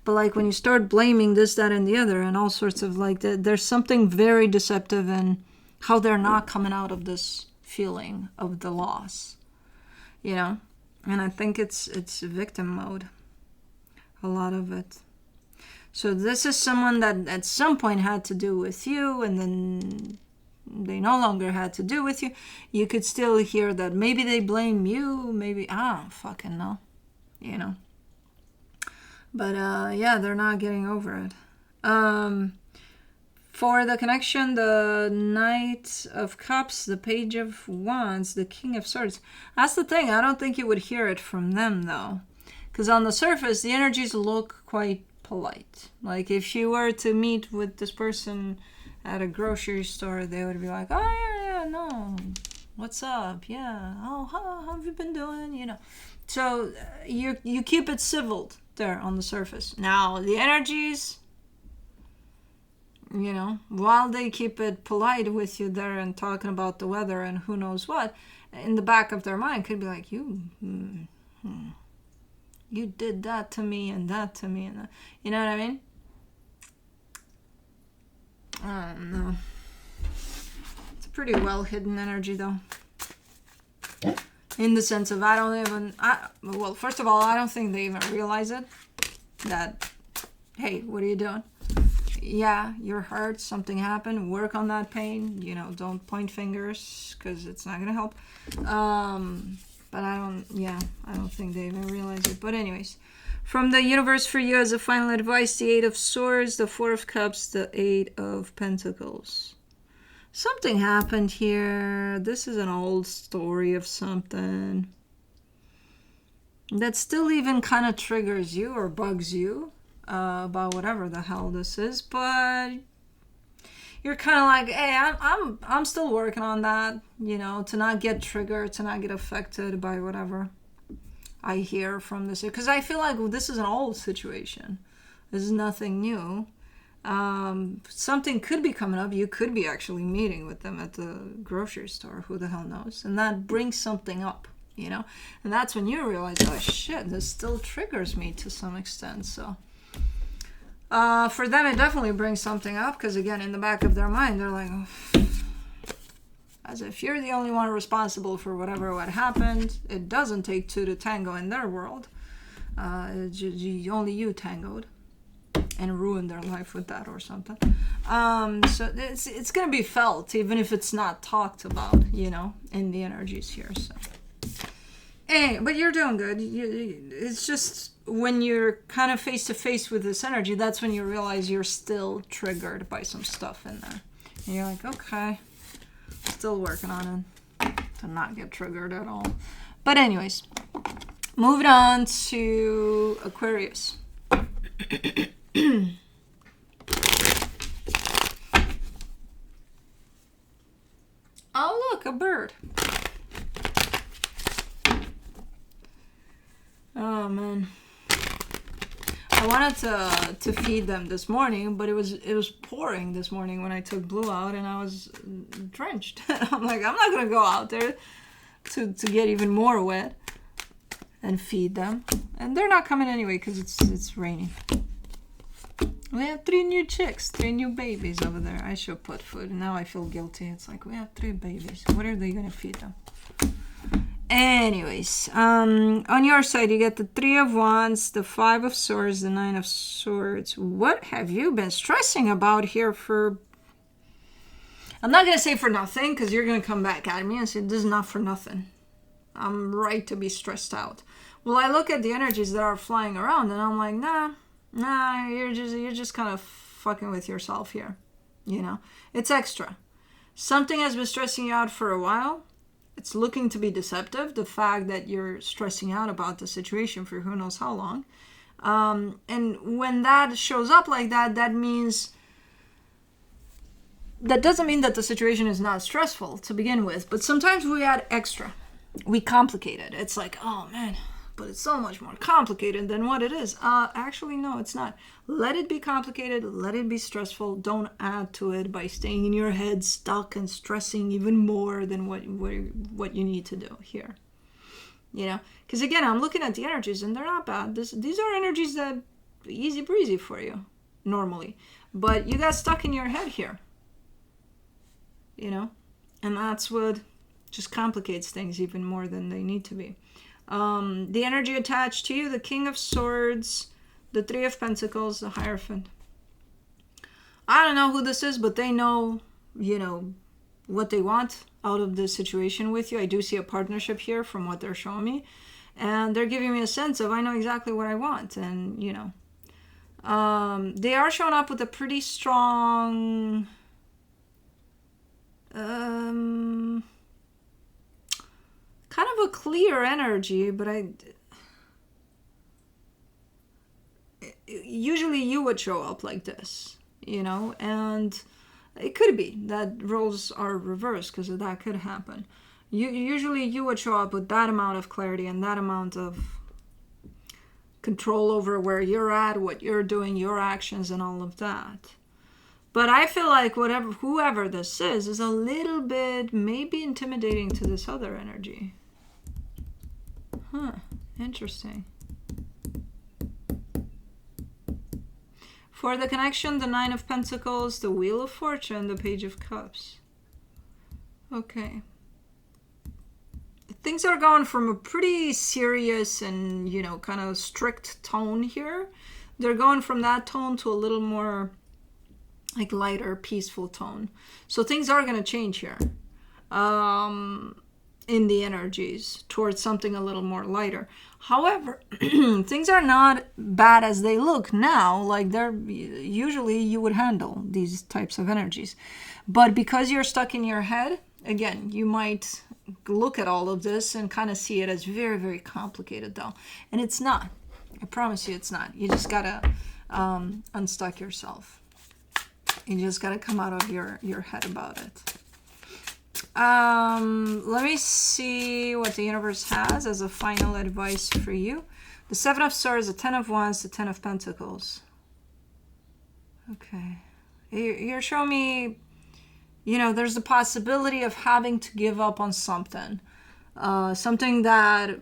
But like when you start blaming this, that, and the other, and all sorts of like, there's something very deceptive in how they're not coming out of this feeling of the loss, you know. And I think it's victim mode, a lot of it. So this is someone that at some point had to do with you, and then they no longer had to do with you. You could still hear that maybe they blame you, maybe, I don't fucking know, you know. But yeah, they're not getting over it. For the connection, the Knight of Cups, the Page of Wands, the King of Swords. That's the thing. I don't think you would hear it from them, though. Because on the surface, the energies look quite polite. Like, if you were to meet with this person at a grocery store, they would be like, oh, yeah, no. What's up? Yeah. Oh, how have you been doing? You know. So, you keep it civil there on the surface. Now, the energies, you know, while they keep it polite with you there and talking about the weather and who knows what, in the back of their mind could be like, you did that to me and that to me, and that. You know what I mean? I don't know. It's a pretty well hidden energy, though. In the sense of, well, first of all, I don't think they even realize it. That, hey, what are you doing? Yeah, you're hurt, something happened, work on that pain, you know, don't point fingers, because it's not going to help. But I don't think they even realize it. But anyways, from the universe for you as a final advice, the 8 of Swords, the 4 of Cups, the 8 of Pentacles. Something happened here. This is an old story of something that still even kind of triggers you or bugs you. About whatever the hell this is, but you're kind of like, hey, I'm still working on that, you know, to not get triggered, to not get affected by whatever I hear from this, because I feel like this is an old situation. This is nothing new. Something could be coming up. You could be actually meeting with them at the grocery store. Who the hell knows? And that brings something up, you know, and that's when you realize, oh shit, this still triggers me to some extent. So for them, it definitely brings something up, because again, in the back of their mind, they're like, oh, as if you're the only one responsible for what happened. It doesn't take two to tango in their world. Only you tangoed and ruined their life with that or something. So it's gonna be felt, even if it's not talked about, you know, in the energies here. So, hey, but you're doing good. It's just when you're kind of face to face with this energy, that's when you realize you're still triggered by some stuff in there. And you're like, okay, still working on it to not get triggered at all. But anyways, moving on to Aquarius. Oh, look, a bird. Oh, man. I wanted to feed them this morning, but it was pouring this morning when I took Blue out, and I was drenched. I'm like, I'm not gonna go out there to get even more wet and feed them, and they're not coming anyway because it's raining. We have 3 new chicks, 3 new babies over there. I should put food. Now I feel guilty. It's like, we have 3 babies. What are they gonna feed them? Anyways, on your side, you get the 3 of Wands, the 5 of Swords, the 9 of Swords. What have you been stressing about here for... I'm not going to say for nothing, because you're going to come back at me and say, this is not for nothing. I'm right to be stressed out. Well, I look at the energies that are flying around and I'm like, nah, you're just kind of fucking with yourself here. You know, it's extra. Something has been stressing you out for a while. It's looking to be deceptive. The fact that you're stressing out about the situation for who knows how long. And when that shows up like that, that doesn't mean that the situation is not stressful to begin with. But sometimes we add extra. We complicate it. It's like, oh man, but it's so much more complicated than what it is. Actually, no, it's not. Let it be complicated. Let it be stressful. Don't add to it by staying in your head stuck and stressing even more than what you need to do here. You know, because again, I'm looking at the energies and they're not bad. These are energies that easy breezy for you normally, but you got stuck in your head here. You know, and that's what just complicates things even more than they need to be. The energy attached to you, the King of Swords, the Three of Pentacles, the Hierophant. I don't know who this is, but they know, you know, what they want out of this situation with you. I do see a partnership here from what they're showing me. And they're giving me a sense of, I know exactly what I want. And, you know, they are showing up with a pretty strong... kind of a clear energy, but usually you would show up like this, you know, and it could be that roles are reversed because that could happen. Usually you would show up with that amount of clarity and that amount of control over where you're at, what you're doing, your actions and all of that. But I feel like whoever this is a little bit maybe intimidating to this other energy. Huh, interesting. For the connection, the Nine of Pentacles, the Wheel of Fortune, the Page of Cups. Okay. Things are going from a pretty serious and, you know, kind of strict tone here. They're going from that tone to a little more like lighter, peaceful tone. So things are going to change here. In the energies towards something a little more lighter. However, things are not bad as they look now. Like they're usually you would handle these types of energies, but because you're stuck in your head, again, you might look at all of this and kind of see it as very, very complicated though. And it's not. I promise you it's not. You just gotta unstuck yourself. You just gotta come out of your head about it. Let me see what the universe has as a final advice for you. The Seven of Swords, the Ten of Wands, the Ten of Pentacles. Okay. You're showing me, you know, there's the possibility of having to give up on something. Something that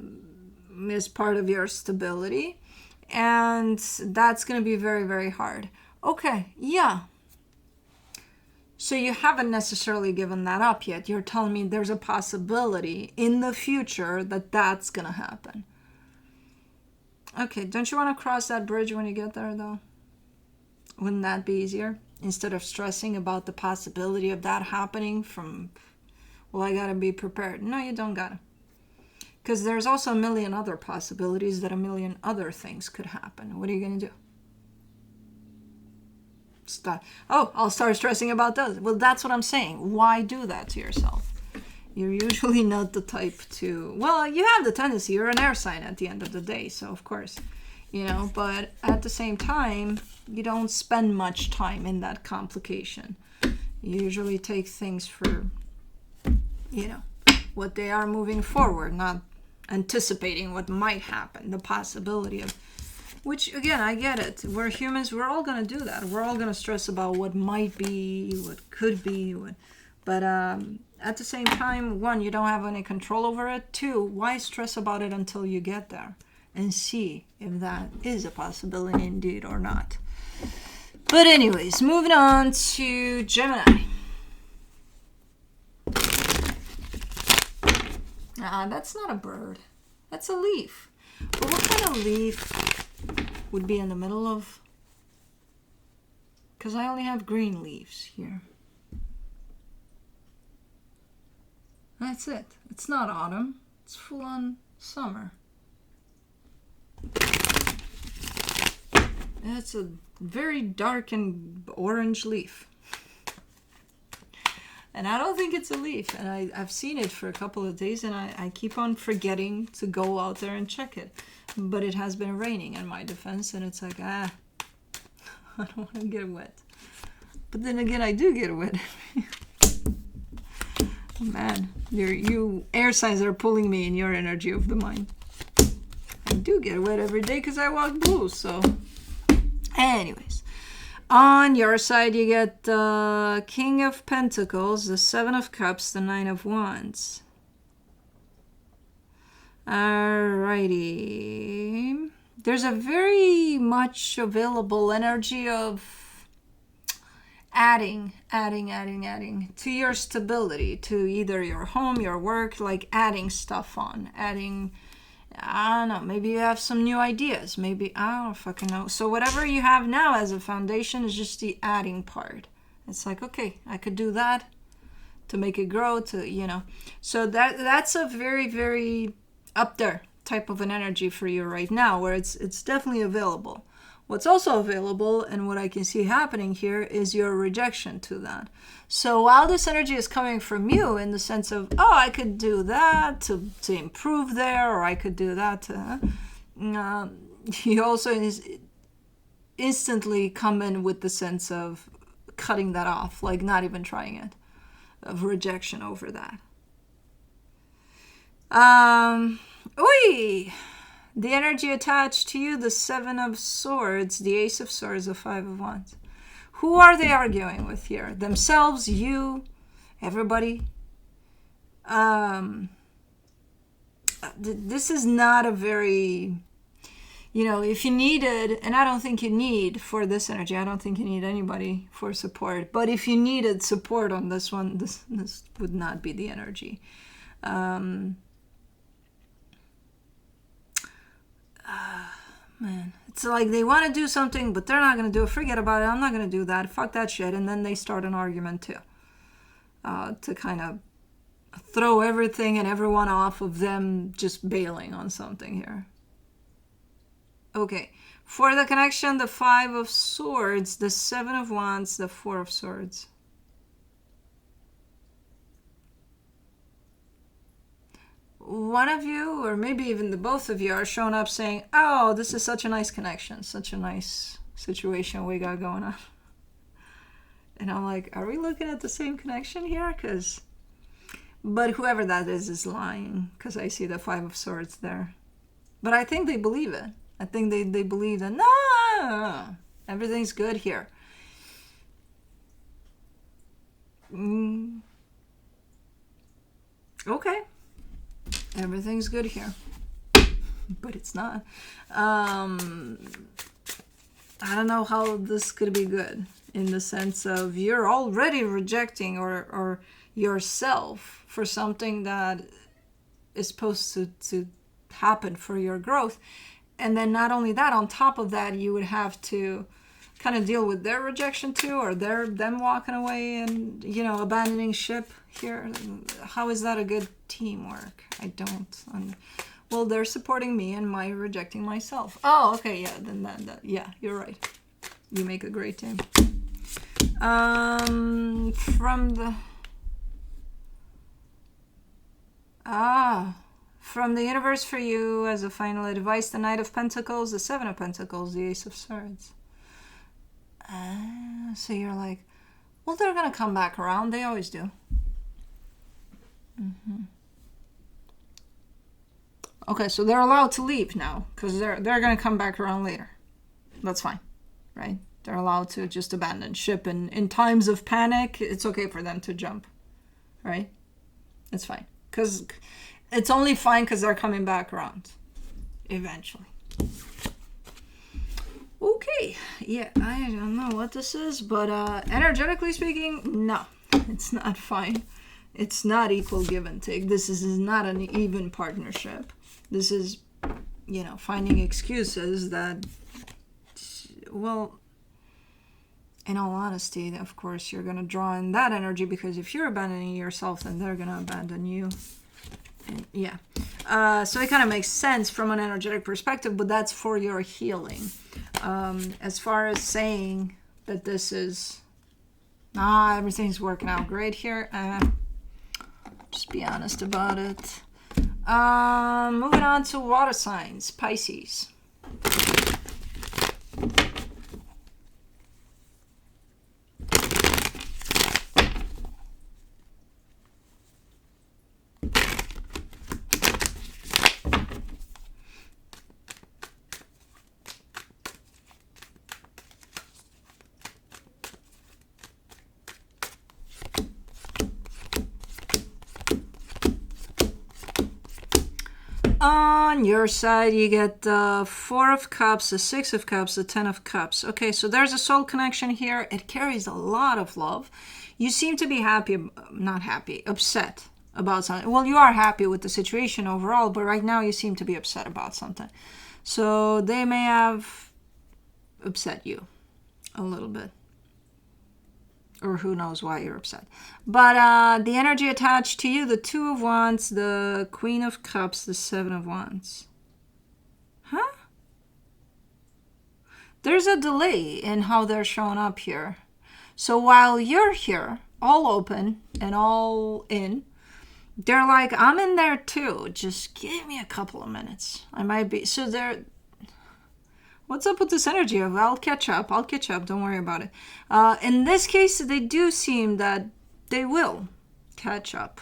is part of your stability. And that's going to be very, very hard. Okay, yeah. So you haven't necessarily given that up yet. You're telling me there's a possibility in the future that that's going to happen. Okay, don't you want to cross that bridge when you get there, though? Wouldn't that be easier? Instead of stressing about the possibility of that happening from, well, I got to be prepared. No, you don't got to. Because there's also a million other possibilities that a million other things could happen. What are you going to do? I'll start stressing about those. Well, that's what I'm saying. Why do that to yourself? You're usually not the type to... Well, you have the tendency. You're an air sign at the end of the day. So, of course, you know. But at the same time, you don't spend much time in that complication. You usually take things for, you know, what they are moving forward, not anticipating what might happen, the possibility of... Which, again, I get it. We're humans. We're all going to do that. We're all going to stress about what might be, what could be. But at the same time, one, you don't have any control over it. Two, why stress about it until you get there and see if that is a possibility indeed or not. But anyways, moving on to Gemini. That's not a bird. That's a leaf. But what kind of leaf would be in the middle of... Because I only have green leaves here. That's it. It's not autumn. It's full on summer. It's a very dark and orange leaf. And I don't think it's a leaf. And I've seen it for a couple of days, and I keep on forgetting to go out there and check it. But it has been raining in my defense, and it's like, I don't want to get wet. But then again, I do get wet. Man, you air signs are pulling me in your energy of the mind. I do get wet every day because I walk blue, so... Anyways, on your side, you get the King of Pentacles, the Seven of Cups, the Nine of Wands. Alrighty. There's a very much available energy of adding to your stability, to either your home, your work, like adding stuff on, adding, I don't know, maybe you have some new ideas, maybe, I don't fucking know. So whatever you have now as a foundation is just the adding part. It's like, okay, I could do that to make it grow, to, you know. So that's a very, very up there type of an energy for you right now, where it's definitely available. What's also available, and what I can see happening here, is your rejection to that. So while this energy is coming from you in the sense of, oh, I could do that to improve there, or I could do that to... you also instantly come in with the sense of cutting that off, like not even trying it, of rejection over that. The energy attached to you, the Seven of Swords, the Ace of Swords, the Five of Wands. Who are they arguing with here? Themselves, you, everybody? This is not a very, you know, if you needed, and I don't think you need for this energy, I don't think you need anybody for support, but if you needed support on this one, this would not be the energy. Man, it's like they want to do something, but they're not going to do it. Forget about it. I'm not going to do that. Fuck that shit. And then they start an argument too, to kind of throw everything and everyone off of them just bailing on something here. Okay, for the connection, the Five of Swords, the Seven of Wands, the Four of Swords. One of you, or maybe even the both of you, are showing up saying, oh, this is such a nice connection, such a nice situation we got going on. And I'm like, are we looking at the same connection here? But whoever that is lying, because I see the Five of Swords there. But I think they believe it. I think they believe that, no, everything's good here. Okay. Everything's good here, but it's not. I don't know how this could be good, in the sense of you're already rejecting or yourself for something that is supposed to happen for your growth. And then not only that, on top of that, you would have to kind of deal with their rejection too, or them walking away and, you know, abandoning ship here. How is that a good teamwork? I don't. Well, they're supporting me and my rejecting myself. Oh, okay, yeah, then that yeah, you're right. You make a great team. From the universe for you, as a final advice, the Knight of Pentacles, the Seven of Pentacles, the Ace of Swords. So you're like, well, they're gonna come back around. They always do. Okay, so they're allowed to leave now, because they're gonna come back around later. That's fine, right? They're allowed to just abandon ship, and in times of panic, it's okay for them to jump, right? It's fine, because it's only fine because they're coming back around eventually. Okay, yeah, I don't know what this is, but energetically speaking, no, it's not fine. It's not equal give and take. This is not an even partnership. This is, you know, finding excuses that, well, in all honesty, of course, you're going to draw in that energy, because if you're abandoning yourself, then they're going to abandon you. And yeah. So it kind of makes sense from an energetic perspective, but that's for your healing. As far as saying that this is, everything's working out great here, just be honest about it. Moving on to water signs, Pisces. On your side, you get the 4 of Cups, the 6 of Cups, the 10 of Cups. Okay, so there's a soul connection here. It carries a lot of love. You seem to be happy, not happy, upset about something. Well, you are happy with the situation overall, but right now you seem to be upset about something. So they may have upset you a little bit. Or who knows why you're upset. But the energy attached to you, the 2 of Wands, the Queen of Cups, the 7 of Wands. Huh? There's a delay in how they're showing up here. So while you're here, all open and all in, they're like, I'm in there too. Just give me a couple of minutes. I might be... So they're... What's up with this energy of I'll catch up, don't worry about it. In this case, they do seem that they will catch up.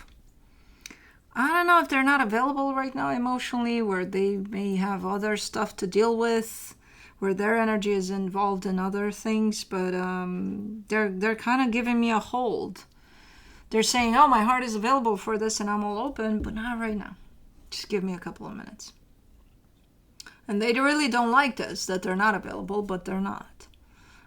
I don't know if they're not available right now emotionally, where they may have other stuff to deal with, where their energy is involved in other things, but they're kind of giving me a hold. They're saying, oh, my heart is available for this and I'm all open, but not right now. Just give me a couple of minutes. And they really don't like this, that they're not available, but they're not.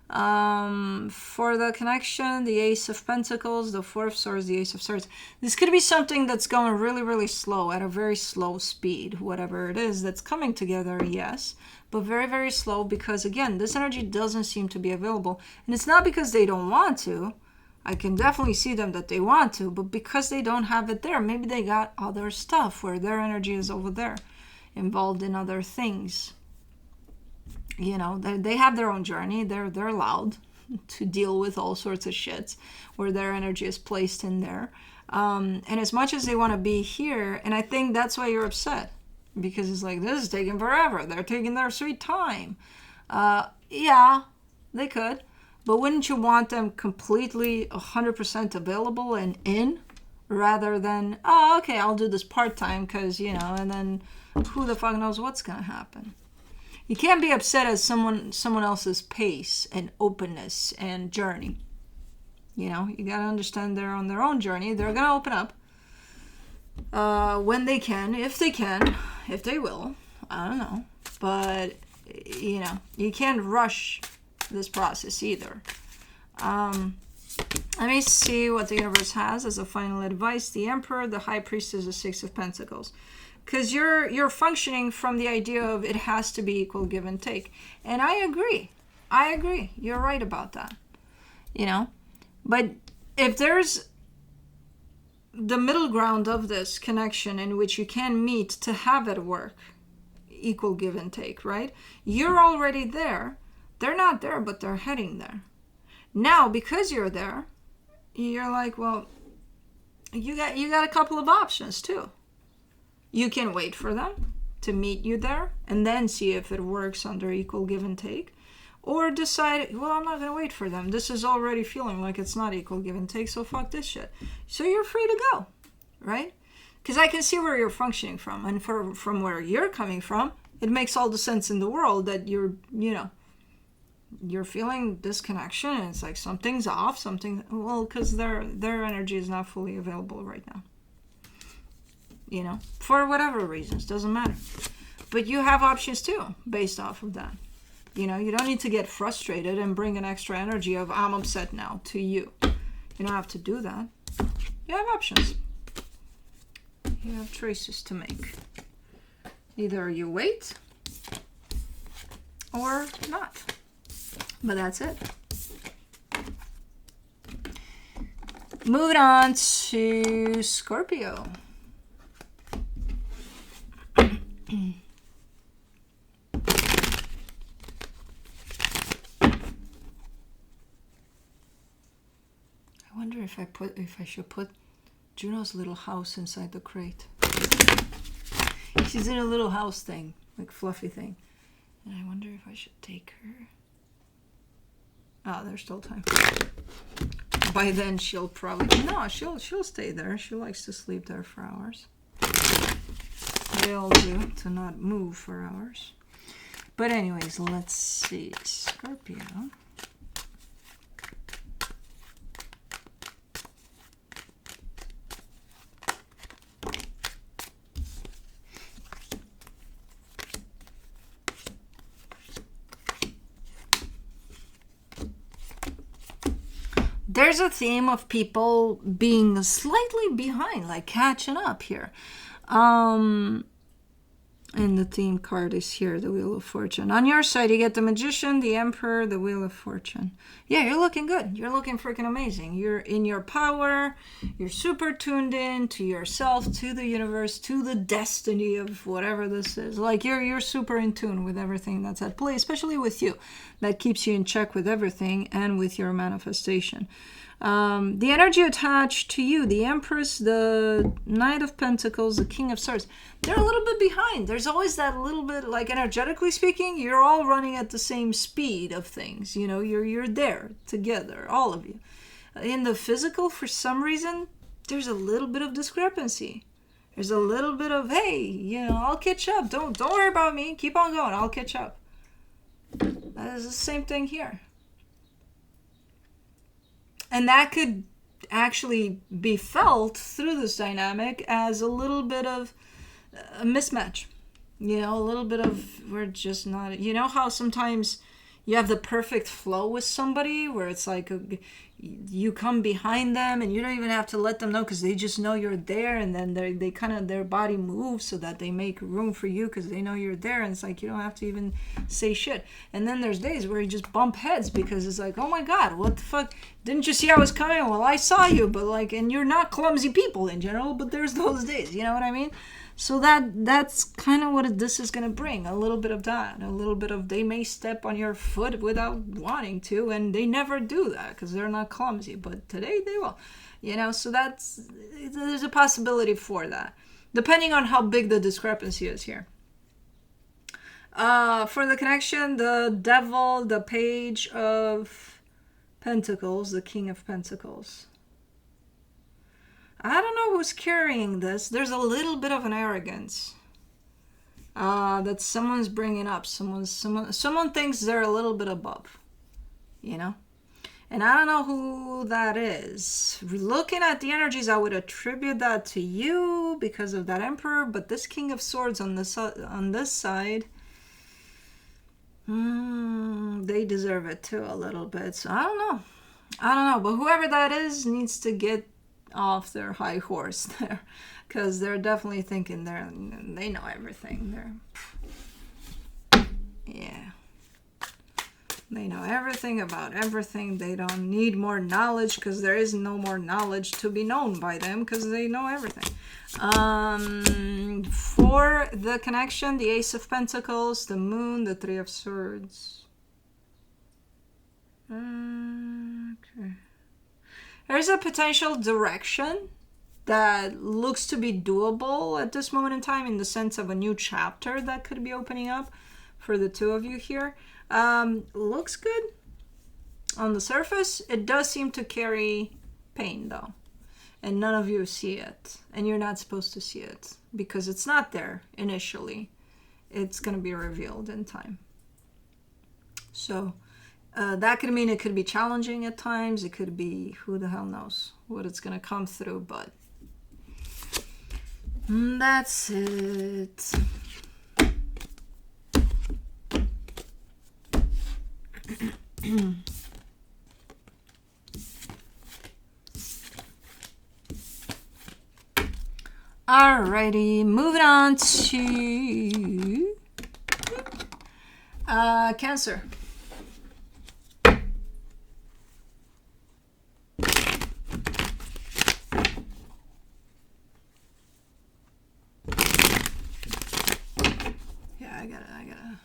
For the connection, the Ace of Pentacles, the 4 of Swords, the Ace of Swords. This could be something that's going really, really slow, at a very slow speed. Whatever it is that's coming together, yes. But very, very slow, because, again, this energy doesn't seem to be available. And it's not because they don't want to. I can definitely see them that they want to, but because they don't have it there. Maybe they got other stuff where their energy is over there, involved in other things. You know, they have their own journey. They're allowed to deal with all sorts of shits where their energy is placed in there. And as much as they want to be here, and I think that's why you're upset, because it's like, this is taking forever. They're taking their sweet time. Yeah, they could. But wouldn't you want them completely 100% available and in, rather than, oh, okay, I'll do this part-time because, you know, and then who the fuck knows what's going to happen. You can't be upset at someone else's pace and openness and journey. You know, you got to understand they're on their own journey. They're going to open up when they can, if they will. I don't know. But, you know, you can't rush this process either. Let me see what the universe has as a final advice. The Emperor, the High Priestess, the 6 of Pentacles. Because you're functioning from the idea of it has to be equal give and take. And I agree. You're right about that. You know? But if there's the middle ground of this connection in which you can meet to have it work, equal give and take, right? You're already there. They're not there, but they're heading there. Now, because you're there, you're like, well, you got a couple of options too. You can wait for them to meet you there and then see if it works under equal give and take. Or decide, well, I'm not going to wait for them. This is already feeling like it's not equal give and take, so fuck this shit. So you're free to go, right? Because I can see where you're functioning from. And from where you're coming from, it makes all the sense in the world that you're feeling disconnection. And it's like something's off, because their energy is not fully available right now. You know, for whatever reasons, doesn't matter. But you have options too, based off of that. You know, you don't need to get frustrated and bring an extra energy of I'm upset now to you. You don't have to do that. You have options. You have choices to make. Either you wait or not. But that's it. Moving on to Scorpio. I wonder if I should put Juno's little house inside the crate. She's in a little house thing, like fluffy thing. And I wonder if I should take her. Oh, there's still time. By then she'll probably she'll stay there. She likes to sleep there for hours. They all do, to not move for hours. But anyways, let's see. Scorpio. There's a theme of people being slightly behind, like catching up here. And the theme card is here, the Wheel of Fortune. On your side, you get the Magician, the Emperor, the Wheel of Fortune. Yeah, you're looking good. You're looking freaking amazing. You're in your power. You're super tuned in to yourself, to the universe, to the destiny of whatever this is. Like, you're super in tune with everything that's at play, especially with you. That keeps you in check with everything and with your manifestation. The energy attached to you, the Empress, the Knight of Pentacles, the King of Swords, they're a little bit behind. There's always that little bit, like energetically speaking, you're all running at the same speed of things. You know, you're there together, all of you. In the physical, for some reason, there's a little bit of discrepancy. There's a little bit of, hey, you know, I'll catch up. Don't worry about me. Keep on going. I'll catch up. That is the same thing here. And that could actually be felt through this dynamic as a little bit of a mismatch. You know, a little bit of, we're just not, you know how sometimes you have the perfect flow with somebody where it's like you come behind them and you don't even have to let them know because they just know you're there, and then they kind of, their body moves so that they make room for you because they know you're there, and it's like you don't have to even say shit. And then there's days where you just bump heads because it's like, oh my god, what the fuck, didn't you see I was coming? Well, I saw you, but like, and you're not clumsy people in general, but there's those days, you know what I mean? So that's kind of what this is going to bring. A little bit of that. A little bit of, they may step on your foot without wanting to, and they never do that because they're not clumsy. But today they will. You know, so there's a possibility for that. Depending on how big the discrepancy is here. For the connection, the Devil, the Page of Pentacles, the King of Pentacles. I don't know who's carrying this. There's a little bit of an arrogance that someone's bringing up. Someone thinks they're a little bit above, you know? And I don't know who that is. Looking at the energies, I would attribute that to you because of that Emperor, but this King of Swords on this side, they deserve it too a little bit. So I don't know. But whoever that is needs to get off their high horse there, because they're definitely thinking they know everything. They know everything about everything. They don't need more knowledge because there is no more knowledge to be known by them because they know everything. For the connection, the Ace of Pentacles, the Moon, the Three of Swords. Okay. There's a potential direction that looks to be doable at this moment in time, in the sense of a new chapter that could be opening up for the two of you here. Looks good on the surface. It does seem to carry pain though, and none of you see it, and you're not supposed to see it because it's not there initially. It's going to be revealed in time. So that could mean it could be challenging at times. It could be, who the hell knows what it's going to come through, but that's it. Alrighty, moving on to Cancer.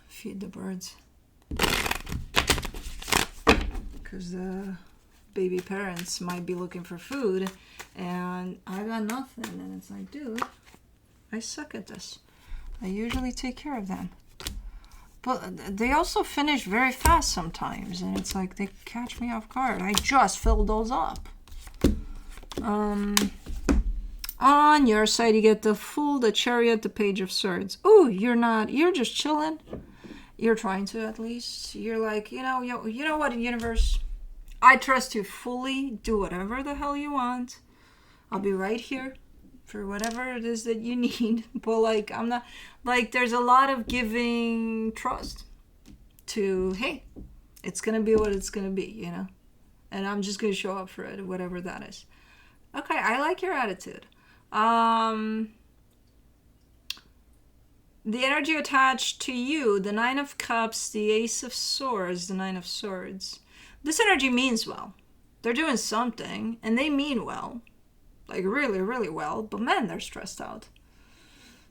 feed the birds. Because the baby parents might be looking for food and I got nothing. And it's like, dude, I suck at this. I usually take care of them. But they also finish very fast sometimes. And it's like they catch me off guard. I just filled those up. On your side, you get the Fool, the Chariot, the Page of Swords. Ooh, you're just chilling. You're trying to, at least. You're like, you know what, universe? I trust you fully. Do whatever the hell you want. I'll be right here for whatever it is that you need. But like, I'm not, like, there's a lot of giving trust to, hey, it's going to be what it's going to be, you know? And I'm just going to show up for it, whatever that is. Okay, I like your attitude. The energy attached to you, the Nine of Cups, the Ace of Swords, the Nine of Swords. This energy means well. They're doing something, and they mean well. Like, really, really well. But man, they're stressed out.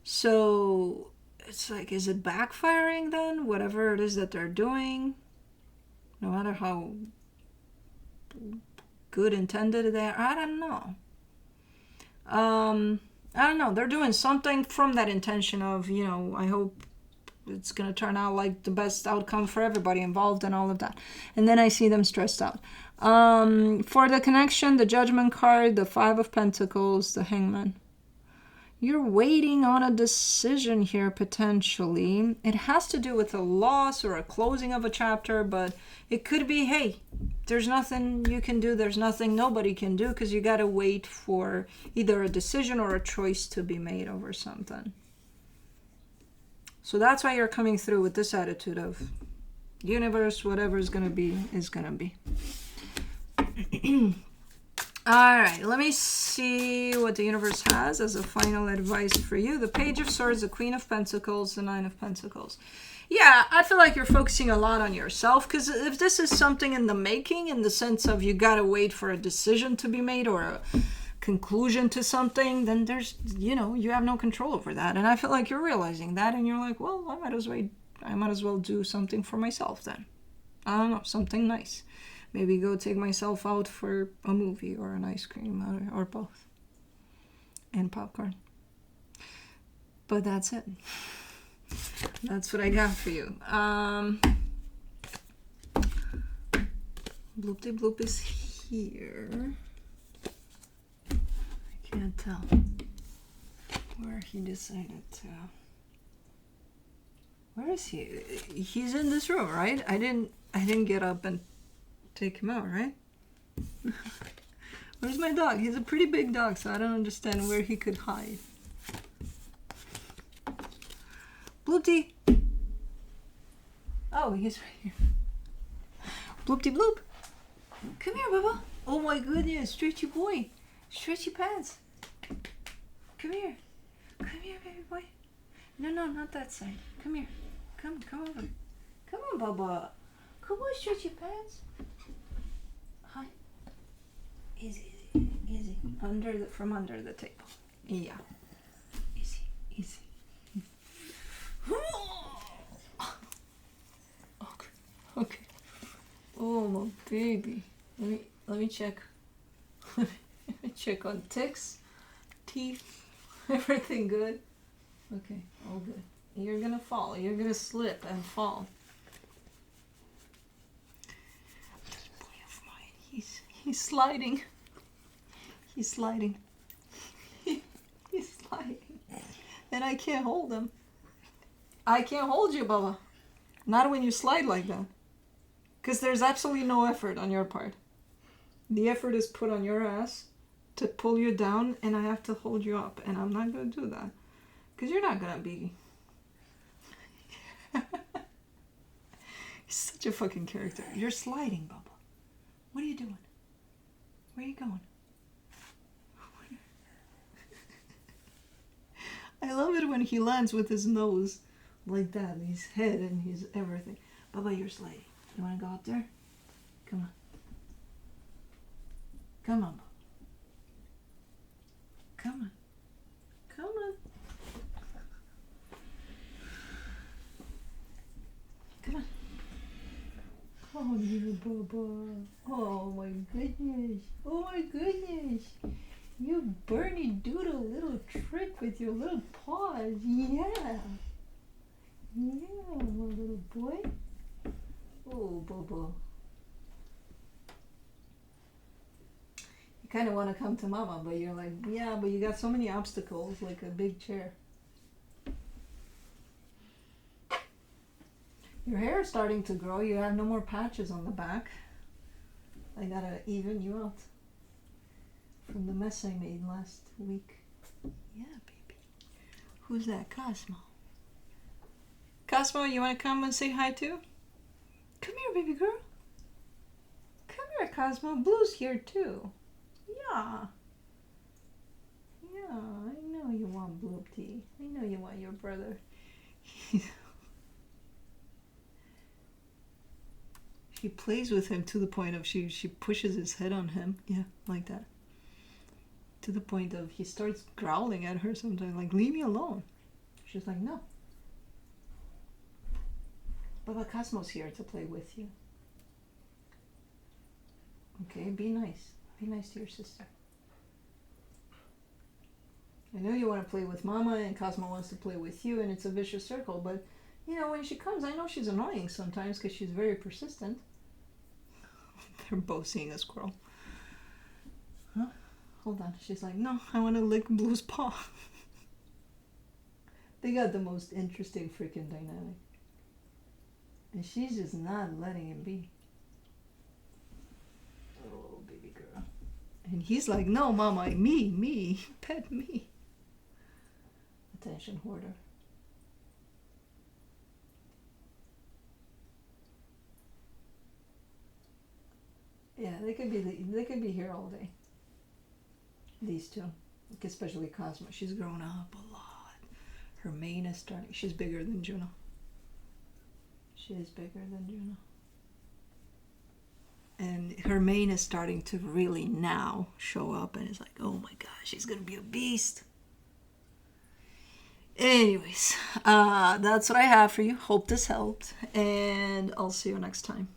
So, it's like, is it backfiring then? Whatever it is that they're doing. No matter how good intended they are. I don't know. I don't know. They're doing something from that intention of, you know, I hope it's going to turn out like the best outcome for everybody involved and all of that. And then I see them stressed out. For the connection, the Judgment card, the Five of Pentacles, the Hangman. You're waiting on a decision here, potentially. It has to do with a loss or a closing of a chapter, but it could be, hey, there's nothing you can do. There's nothing nobody can do because you got to wait for either a decision or a choice to be made over something. So that's why you're coming through with this attitude of universe, whatever is going to be, is going to be. All right, let me see what the universe has as a final advice for you. The Page of Swords, the Queen of Pentacles, the Nine of Pentacles. Yeah, I feel like you're focusing a lot on yourself because if this is something in the making, in the sense of you got to wait for a decision to be made or a conclusion to something, then there's, you know, you have no control over that. And I feel like you're realizing that and you're like, well, I might as well do something for myself then. I don't know, something nice. Maybe go take myself out for a movie or an ice cream or both. And popcorn. But that's it. That's what I got for you. Bloop is here. I can't tell where he decided to. Where is he? He's in this room, right? I didn't get up and take him out, right? Where's my dog? He's a pretty big dog, so I don't understand where he could hide. Bloopty. Oh, he's right here. Bloopty bloop. Come here, Bubba. Oh my goodness, stretchy boy. Stretchy pants. Come here. Come here, baby boy. No, not that side. Come here. Come over. Come on, Bubba. Come on, stretchy pants. Hi. Easy. From under the table. Yeah. Easy. Okay. Oh my baby. Let me check. Let me check on ticks, teeth, everything good. Okay, all good. You're gonna fall. You're gonna slip and fall. This boy of mine, he's sliding. He's sliding. He's sliding. And I can't hold him. I can't hold you, Bubba. Not when you slide like that. Because there's absolutely no effort on your part. The effort is put on your ass to pull you down, and I have to hold you up. And I'm not going to do that. Because you're not going to be... He's such a fucking character. You're sliding, Bubba. What are you doing? Where are you going? I love it when he lands with his nose like that, and his head and his everything. Bubba, you're sliding. You want to go up there? Come on. Come on, Bubba. Come on. Bubba. Oh my goodness. Oh my goodness. You Bernie Doodle little trick with your little paws. Yeah. Yeah, my little boy. Oh, Bubba. You kind of want to come to Mama, but you're like, yeah, but you got so many obstacles, like a big chair. Your hair is starting to grow. You have no more patches on the back. I gotta even you out from the mess I made last week. Yeah, baby. Who's that? Cosmo. Cosmo, you want to come and say hi too? Come here, baby girl. Come here, Cosmo. Blue's here too. Yeah. Yeah, I know you want Blue tea. I know you want your brother. She plays with him to the point of she pushes his head on him. Yeah, like that. To the point of he starts growling at her sometimes, like, leave me alone. She's like, no. Baba Cosmo's here to play with you. Okay, be nice. Be nice to your sister. I know you want to play with Mama and Cosmo wants to play with you and it's a vicious circle, but you know, when she comes, I know she's annoying sometimes because she's very persistent. They're both seeing a squirrel. Huh? Hold on. She's like, no, I want to lick Blue's paw. They got the most interesting freaking dynamic. And she's just not letting him be. Oh, baby girl. And he's like, no, Mama, me, pet me. Attention hoarder. Yeah, they could be here all day. These two, like especially Cosmo. She's grown up a lot. Her mane is starting. She's bigger than Juno. She is bigger than Juno. And her mane is starting to really now show up, and it's like, oh my gosh, she's gonna be a beast. Anyways, that's what I have for you. Hope this helped, and I'll see you next time.